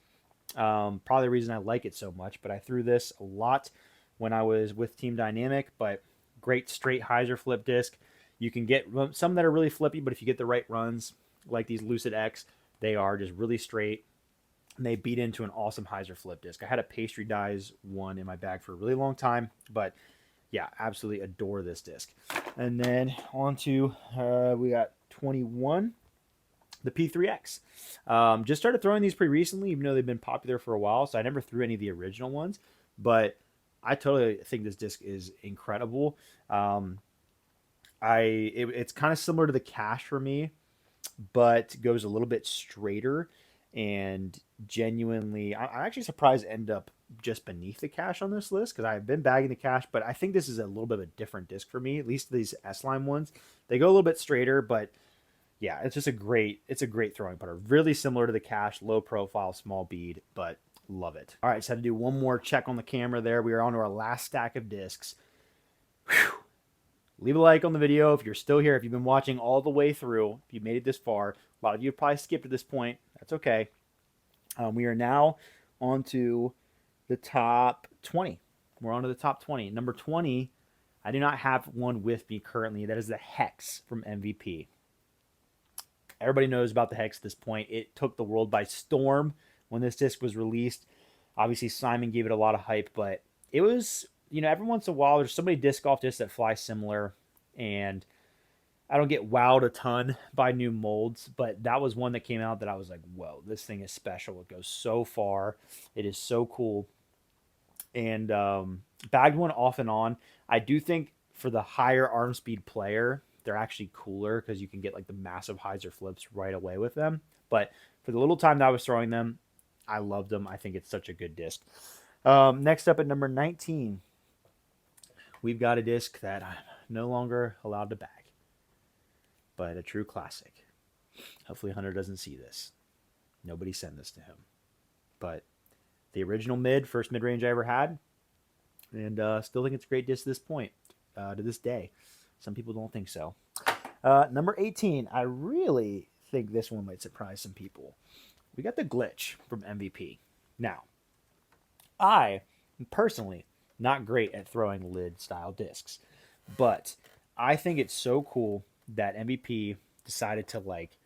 Probably the reason I like it so much, but I threw this a lot when I was with Team Dynamic, but great straight hyzer flip disc. You can get some that are really flippy, but if you get the right runs, like these Lucid X, they are just really straight, and they beat into an awesome hyzer flip disc. I had a Pastry Dyes one in my bag for a really long time, but yeah, absolutely adore this disc. And then on to, we got 21, the P3X. Just started throwing these pretty recently, even though they've been popular for a while, so I never threw any of the original ones, but I totally think this disc is incredible. It's kind of similar to the Cash for me, but goes a little bit straighter, and genuinely, I'm actually surprised to end up just beneath the Cash on this list because I've been bagging the Cash, but I think this is a little bit of a different disc for me. At least these S-Line ones, they go a little bit straighter, but yeah, it's just a great throwing putter. Really similar to the Cash, low profile, small bead, but love it. All right, just had to do one more check on the camera there. We are on to our last stack of discs. Whew. Leave a like on the video if you're still here, if you've been watching all the way through, if you made it this far. A lot of you have probably skipped at this point. That's okay. We are now on to the top 20. We're on to the top 20. Number 20, I do not have one with me currently. That is the Hex from MVP. Everybody knows about the Hex at this point. It took the world by storm when this disc was released. Obviously, Simon gave it a lot of hype, but it was, you know, every once in a while, there's so many disc golf discs that fly similar, and I don't get wowed a ton by new molds, but that was one that came out that I was like, whoa, this thing is special. It goes so far. It is so cool. And bagged one off and on. I do think for the higher arm speed player, they're actually cooler because you can get like the massive hyzer flips right away with them. But for the little time that I was throwing them, I loved them. I think it's such a good disc. Next up at number 19, we've got a disc that I'm no longer allowed to bag, but a true classic. Hopefully Hunter doesn't see this. Nobody send this to him. But the original first mid-range I ever had, and still think it's a great disc to this point, to this day. Some people don't think so. Number 18, I really think this one might surprise some people. We got the Glitch from MVP. Now, I am personally not great at throwing lid-style discs, but I think it's so cool that MVP decided to, like,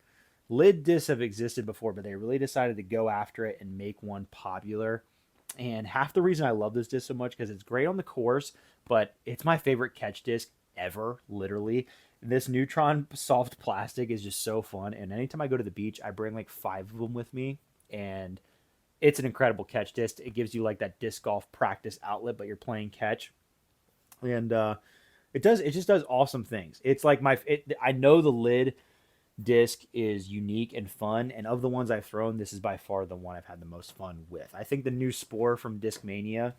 lid discs have existed before, but they really decided to go after it and make one popular. And half the reason I love this disc so much because it's great on the course, but it's my favorite catch disc ever, literally. This Neutron soft plastic is just so fun. And anytime I go to the beach, I bring like 5 of them with me. And it's an incredible catch disc. It gives you like that disc golf practice outlet, but you're playing catch. And it just does awesome things. It's like I know the lid disc is unique and fun, and of the ones I've thrown, this is by far the one I've had the most fun with. I think the new Spore from Discmania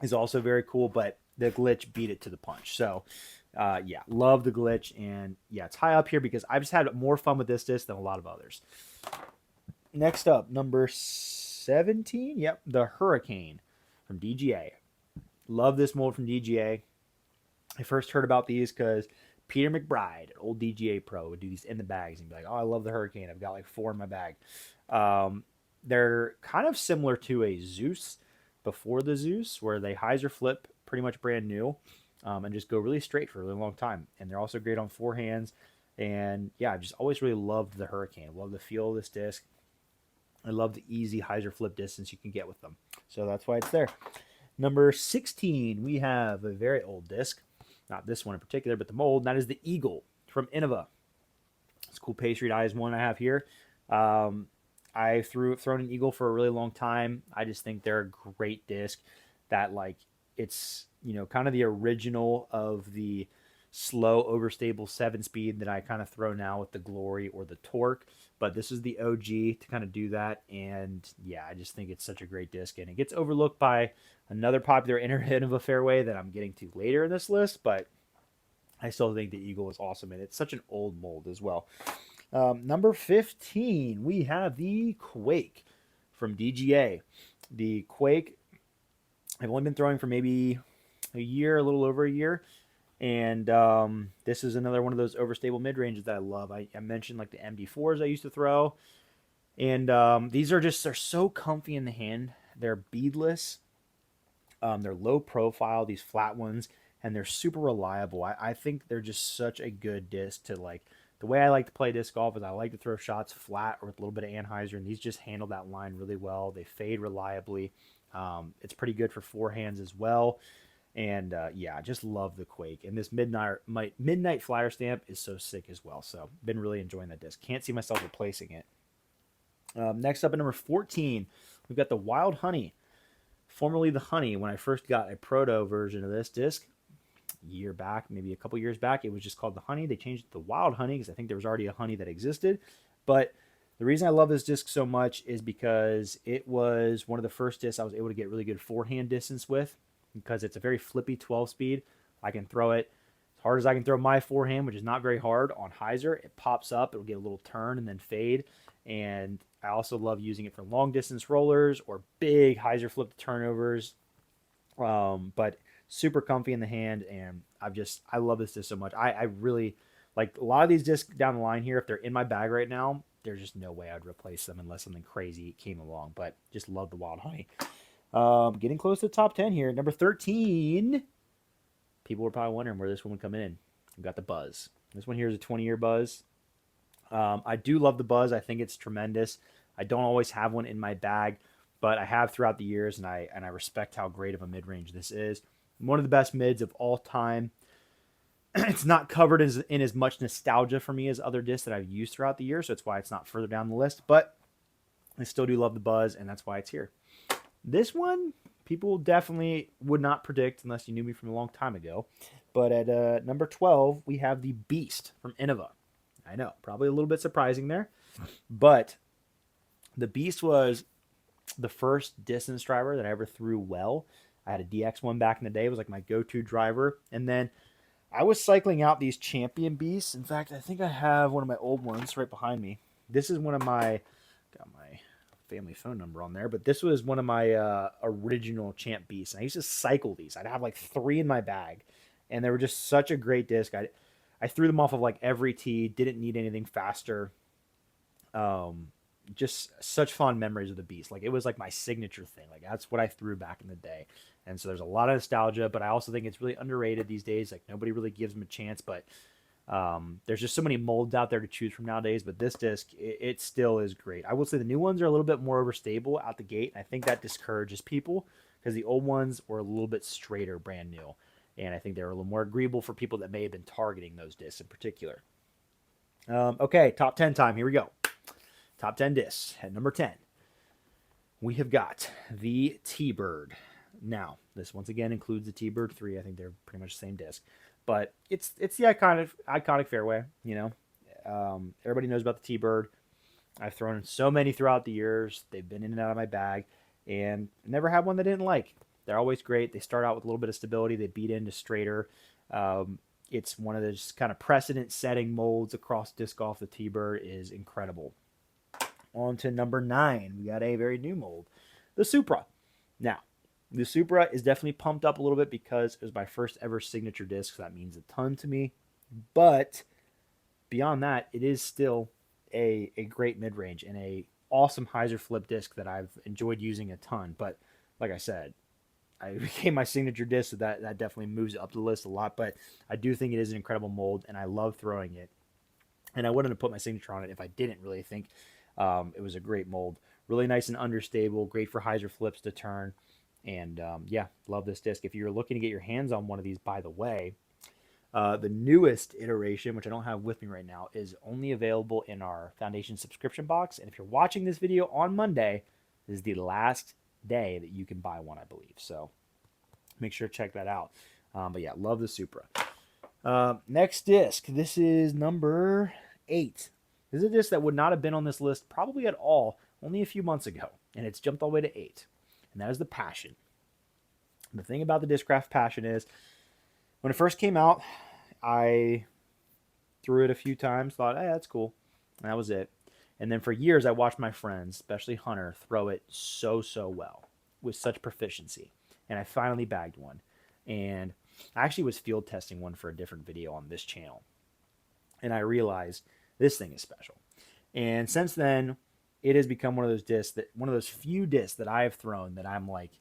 is also very cool, but the glitch beat it to the punch. So, yeah, love the glitch, and yeah, it's high up here because I've just had more fun with this disc than a lot of others. Next up, number 17. Yep, the Hurricane from DGA. Love this mold from DGA. I first heard about these because Peter McBride, an old DGA pro, would do these in the bags and be like, "Oh, I love the Hurricane. I've got like 4 in my bag." Um, they're kind of similar to a Zeus before the Zeus, where they hyzer flip pretty much brand new, and just go really straight for a really long time. And they're also great on forehands. And yeah, I just always really loved the Hurricane. Love the feel of this disc. I love the easy hyzer flip distance you can get with them. So that's why it's there. Number 16, we have a very old disc. Not this one in particular, but the mold. And that is the Eagle from Innova. It's a cool pastry eyes one I have here. I've thrown an Eagle for a really long time. I just think they're a great disc that like it's, kind of the original of the slow overstable 7-speed that I kind of throw now with the Glory or the Torque. But this is the OG to kind of do that. And yeah, I just think it's such a great disc. And it gets overlooked by another popular Innova fairway that I'm getting to later in this list. But I still think the Eagle is awesome. And it's such an old mold as well. Number 15, we have the Quake from DGA. The Quake, I've only been throwing for maybe a year, a little over a year. And this is another one of those overstable mid-ranges that I love. I mentioned like the MD4s I used to throw. And they're so comfy in the hand. They're beadless. They're low profile, these flat ones. And they're super reliable. I think they're just such a good disc to like. The way I like to play disc golf is I like to throw shots flat or with a little bit of anhyzer, and these just handle that line really well. They fade reliably. It's pretty good for forehands as well. And yeah, I just love the Quake. And this midnight flyer stamp is so sick as well. So been really enjoying that disc. Can't see myself replacing it. Next up at number 14, we've got the Wild Honey, formerly the Honey. When I first got a proto version of this disc, year back, maybe a couple years back, it was just called the Honey. They changed it to the Wild Honey because I think there was already a Honey that existed. But the reason I love this disc so much is because it was one of the first discs I was able to get really good forehand distance with, because it's a very flippy 12 speed. I can throw it as hard as I can throw my forehand, which is not very hard on hyzer. It pops up, it'll get a little turn and then fade. And I also love using it for long distance rollers or big hyzer flip turnovers. But super comfy in the hand, and I love this disc so much. I really like a lot of these discs down the line here. If they're in my bag right now, there's just no way I'd replace them unless something crazy came along. But just love the Wild Honey. Getting close to the top 10 here. Number 13. People were probably wondering where this one would come in. We've got the Buzz. This one here is a 20-year Buzz. I do love the Buzz. I think it's tremendous. I don't always have one in my bag, but I have throughout the years, and I respect how great of a mid-range this is. One of the best mids of all time. It's not covered in as much nostalgia for me as other discs that I've used throughout the year, so that's why it's not further down the list. But I still do love the Buzz, and that's why it's here. This one, people definitely would not predict unless you knew me from a long time ago. But at number 12, we have the Beast from Innova. I know, probably a little bit surprising there. But the Beast was the first distance driver that I ever threw well. I had a DX1 back in the day. It was like my go-to driver. And then I was cycling out these Champion Beasts. In fact, I think I have one of my old ones right behind me. This is one of my, got my family phone number on there, but this was one of my original Champ Beasts. And I used to cycle these. I'd have like 3 in my bag. And they were just such a great disc. I threw them off of like every tee. Didn't need anything faster. Just such fond memories of the Beast. Like it was like my signature thing. Like that's what I threw back in the day. And so there's a lot of nostalgia, but I also think it's really underrated these days. Like nobody really gives them a chance, but there's just so many molds out there to choose from nowadays. But this disc, it still is great. I will say the new ones are a little bit more overstable out the gate. And I think that discourages people because the old ones were a little bit straighter, brand new. And I think they're a little more agreeable for people that may have been targeting those discs in particular. Okay, top 10 time. Here we go. Top 10 discs. At number 10, we have got the T-Bird. Now, this once again includes the T-Bird 3. I think they're pretty much the same disc. But it's the iconic fairway, you know. Everybody knows about the T-Bird. I've thrown so many throughout the years. They've been in and out of my bag, and never had one that I didn't like. They're always great. They start out with a little bit of stability. They beat into straighter. It's one of those kind of precedent-setting molds across disc golf. The T-Bird is incredible. On to number 9. We got a very new mold, the Supra. Now, the Supra is definitely pumped up a little bit because it was my first ever signature disc, so that means a ton to me. But beyond that, it is still a great mid-range and a awesome hyzer flip disc that I've enjoyed using a ton. But like I said, I became my signature disc, so that definitely moves it up the list a lot. But I do think it is an incredible mold, and I love throwing it. And I wouldn't have put my signature on it if I didn't really think it was a great mold. Really nice and understable, great for hyzer flips to turn. And yeah, love this disc. If you're looking to get your hands on one of these, by the way, the newest iteration, which I don't have with me right now, is only available in our Foundation subscription box. And if you're watching this video on Monday, this is the last day that you can buy one, I believe. So make sure to check that out. But yeah, love the Supra. Next disc. This is number 8. This is a disc that would not have been on this list probably at all only a few months ago. And it's jumped all the way to 8. And that is the Passion. The thing about the Discraft Passion is, when it first came out, I threw it a few times, thought, hey, that's cool. And that was it. And then for years, I watched my friends, especially Hunter, throw it so well with such proficiency. And I finally bagged one. And I actually was field testing one for a different video on this channel. And I realized this thing is special. And since then, it has become one of those few discs that I have thrown that I'm like,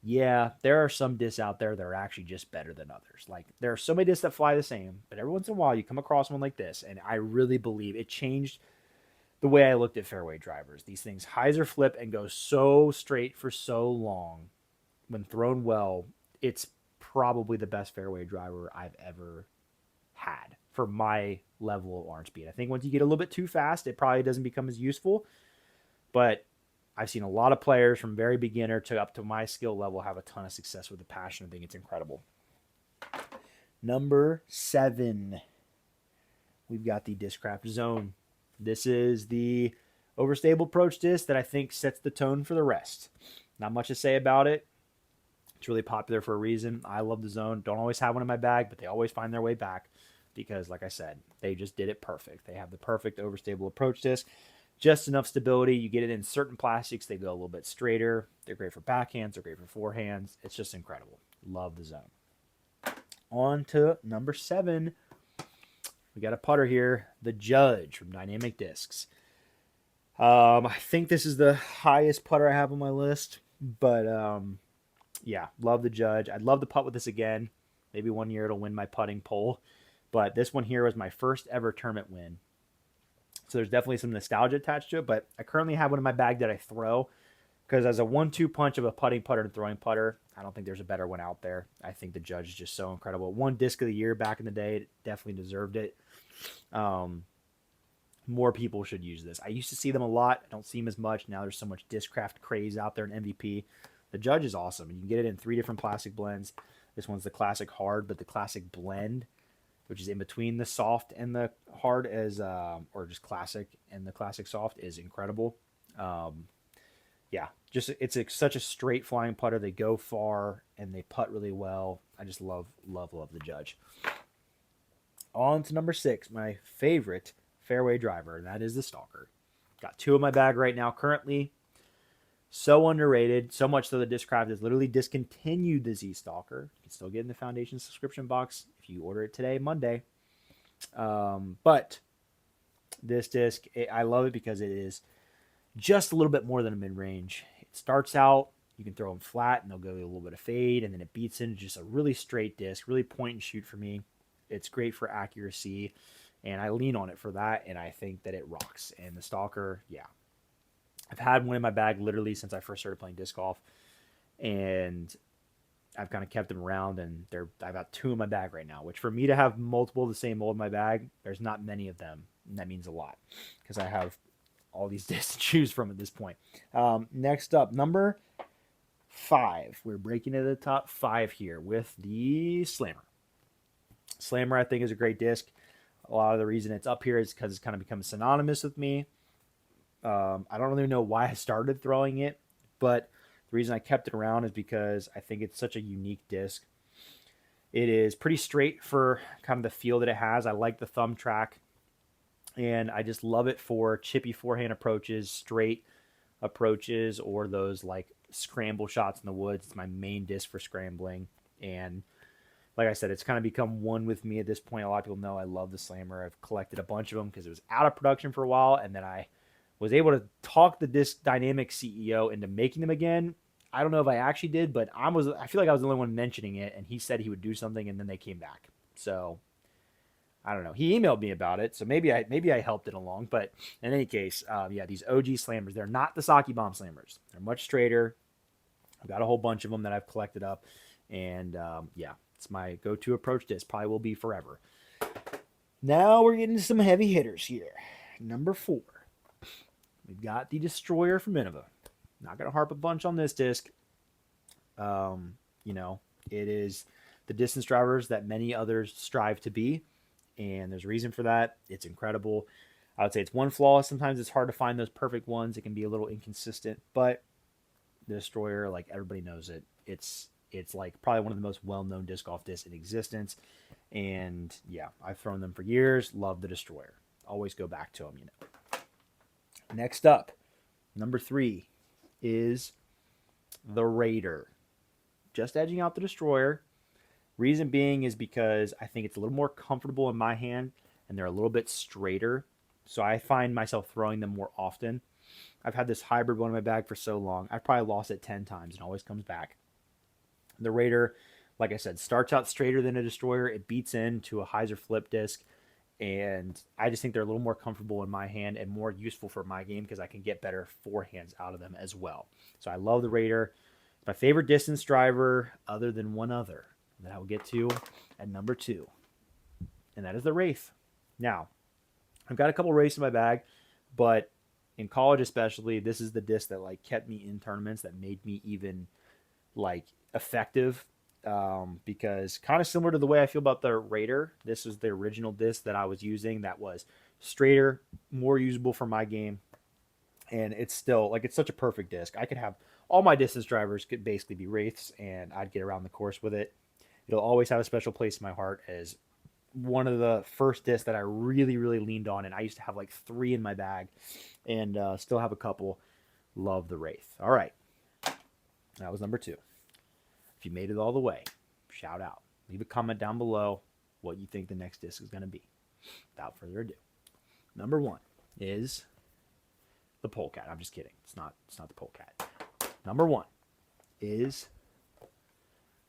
yeah, there are some discs out there that are actually just better than others. Like, there are so many discs that fly the same, but every once in a while you come across one like this, and I really believe it changed the way I looked at fairway drivers. These things hyzer flip and go so straight for so long. When thrown well, it's probably the best fairway driver I've ever had for my level of orange speed. I think once you get a little bit too fast, it probably doesn't become as useful. But I've seen a lot of players from very beginner to up to my skill level have a ton of success with the Passion. I think it's incredible. Number 7, we've got the Discraft Zone. This is the overstable approach disc that I think sets the tone for the rest. Not much to say about it. It's really popular for a reason. I love the Zone. Don't always have one in my bag, but they always find their way back because, like I said, they just did it perfect. They have the perfect overstable approach disc. Just enough stability. You get it in certain plastics. They go a little bit straighter. They're great for backhands. They're great for forehands. It's just incredible. Love the Zone. On to number 7. We got a putter here. The Judge from Dynamic Discs. I think this is the highest putter I have on my list. But yeah, love the Judge. I'd love to putt with this again. Maybe one year it'll win my putting poll. But this one here was my first ever tournament win. So there's definitely some nostalgia attached to it, but I currently have one in my bag that I throw because as a 1-2 punch of a putting putter and throwing putter, I don't think there's a better one out there. I think the Judge is just so incredible. One disc of the year back in the day, it definitely deserved it. More people should use this. I used to see them a lot. I don't see them as much. Now there's so much Discraft craze out there in MVP. The Judge is awesome. You can get it in 3 different plastic blends. This one's the classic hard, but the classic blend, which is in between the soft and the hard, as or just classic and the classic soft, is incredible. Yeah, just such a straight flying putter. They go far and they putt really well. I just love the Judge. On to number 6, my favorite fairway driver, and that is the Stalker. Got 2 in my bag right now currently. So underrated, so much so that Discraft has literally discontinued the Z Stalker. You can still get in the Foundation subscription box if you order it today, Monday. But this disc, I love it because it is just a little bit more than a mid-range. It starts out, you can throw them flat, and they'll go a little bit of fade, and then it beats into just a really straight disc, really point and shoot for me. It's great for accuracy, and I lean on it for that, and I think that it rocks. And the Stalker, yeah. I've had one in my bag literally since I first started playing disc golf, and I've kind of kept them around, and I've got 2 in my bag right now. Which for me to have multiple of the same mold in my bag, there's not many of them, and that means a lot because I have all these discs to choose from at this point. Next up, number 5. We're breaking into the top 5 here with the Slammer. Slammer, I think, is a great disc. A lot of the reason it's up here is because it's kind of become synonymous with me. I don't really know why I started throwing it, but the reason I kept it around is because I think it's such a unique disc. It is pretty straight for kind of the feel that it has. I like the thumb track, and I just love it for chippy forehand approaches, straight approaches, or those like scramble shots in the woods. It's my main disc for scrambling, and like I said, it's kind of become one with me at this point. A lot of people know I love the Slammer. I've collected a bunch of them because it was out of production for a while, and then I was able to talk the Disc Dynamics CEO into making them again. I don't know if I actually did, but I feel like I was the only one mentioning it, and he said he would do something, and then they came back. So I don't know. He emailed me about it, so maybe I helped it along. But in any case, yeah, these OG Slammers, they're not the Saki Bomb Slammers. They're much straighter. I've got a whole bunch of them that I've collected up, and yeah, it's my go-to approach disc. Probably will be forever. Now we're getting some heavy hitters here. Number 4. We've got the Destroyer from Innova. Not going to harp a bunch on this disc. You know, it is the distance drivers that many others strive to be, and there's a reason for that. It's incredible. I would say it's one flaw. Sometimes it's hard to find those perfect ones. It can be a little inconsistent, but the Destroyer, like everybody knows it. It's like probably one of the most well-known disc golf discs in existence. And yeah, I've thrown them for years. Love the Destroyer. Always go back to them, you know. Next up, number 3 is the Raider. Just edging out the Destroyer. Reason being is because I think it's a little more comfortable in my hand, and they're a little bit straighter. So I find myself throwing them more often. I've had this hybrid one in my bag for so long. I've probably lost it 10 times and always comes back. The Raider, like I said, starts out straighter than a Destroyer. It beats into a hyzer flip disc, and I just think they're a little more comfortable in my hand and more useful for my game because I can get better forehands out of them as well. So I love the Raider. It's my favorite distance driver other than one other that I will get to at number 2, and that is the Wraith. Now, I've got a couple Wraiths in my bag, but in college especially, this is the disc that like kept me in tournaments, that made me even like effective, because kind of similar to the way I feel about the Raider, this is the original disc that I was using that was straighter, more usable for my game, and it's still like it's such a perfect disc. I could have all my distance drivers could basically be Wraiths, and I'd get around the course with it. It'll always have a special place in my heart as one of the first discs that I really, really leaned on, and I used to have like 3 in my bag, and still have a couple. Love the Wraith. All right, that was number 2. If you made it all the way, shout out. Leave a comment down below what you think the next disc is going to be. Without further ado, number 1 is the Polecat. I'm just kidding. It's not the Polecat. Number 1 is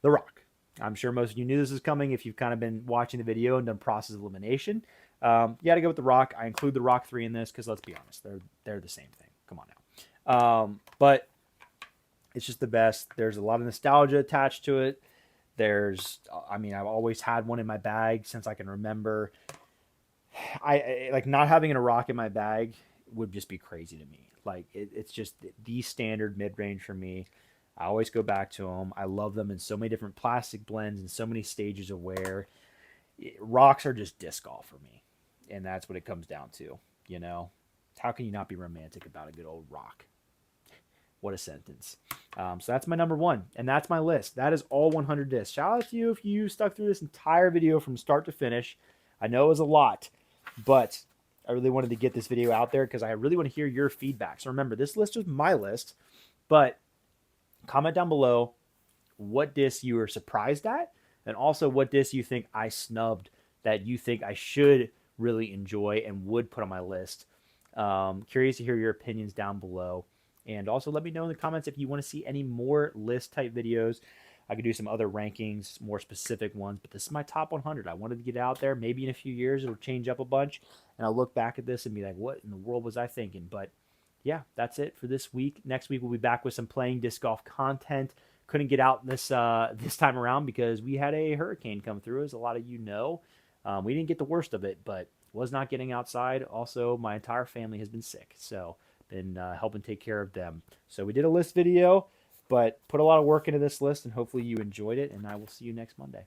the Rock. I'm sure most of you knew this was coming if you've kind of been watching the video and done process of elimination. You got to go with the Rock. I include the Rock 3 in this because let's be honest, they're the same thing. Come on now. But it's just the best. There's a lot of nostalgia attached to it. I've always had one in my bag since I can remember. I like not having a Rock in my bag would just be crazy to me. Like it's just the standard mid-range for me. I always go back to them. I love them in so many different plastic blends and so many stages of wear. Rocks are just disc golf for me, and that's what it comes down to. You know, how can you not be romantic about a good old Rock? What a sentence. So that's my number 1, and that's my list. That is all 100 discs. Shout out to you if you stuck through this entire video from start to finish. I know it was a lot, but I really wanted to get this video out there because I really want to hear your feedback. So remember, this list was my list, but comment down below what disc you were surprised at, and also what disc you think I snubbed that you think I should really enjoy and would put on my list. Curious to hear your opinions down below. And also let me know in the comments if you want to see any more list type videos. I could do some other rankings, more specific ones, but this is my top 100. I wanted to get out there. Maybe in a few years it'll change up a bunch, and I'll look back at this and be like, what in the world was I thinking? But yeah, that's it for this week. Next week we'll be back with some playing disc golf content, couldn't get out this time around because we had a hurricane come through, as a lot of you know. We didn't get the worst of it, but was not getting outside. Also, my entire family has been sick, so been helping take care of them. So we did a list video, but put a lot of work into this list, and hopefully you enjoyed it. And I will see you next Monday.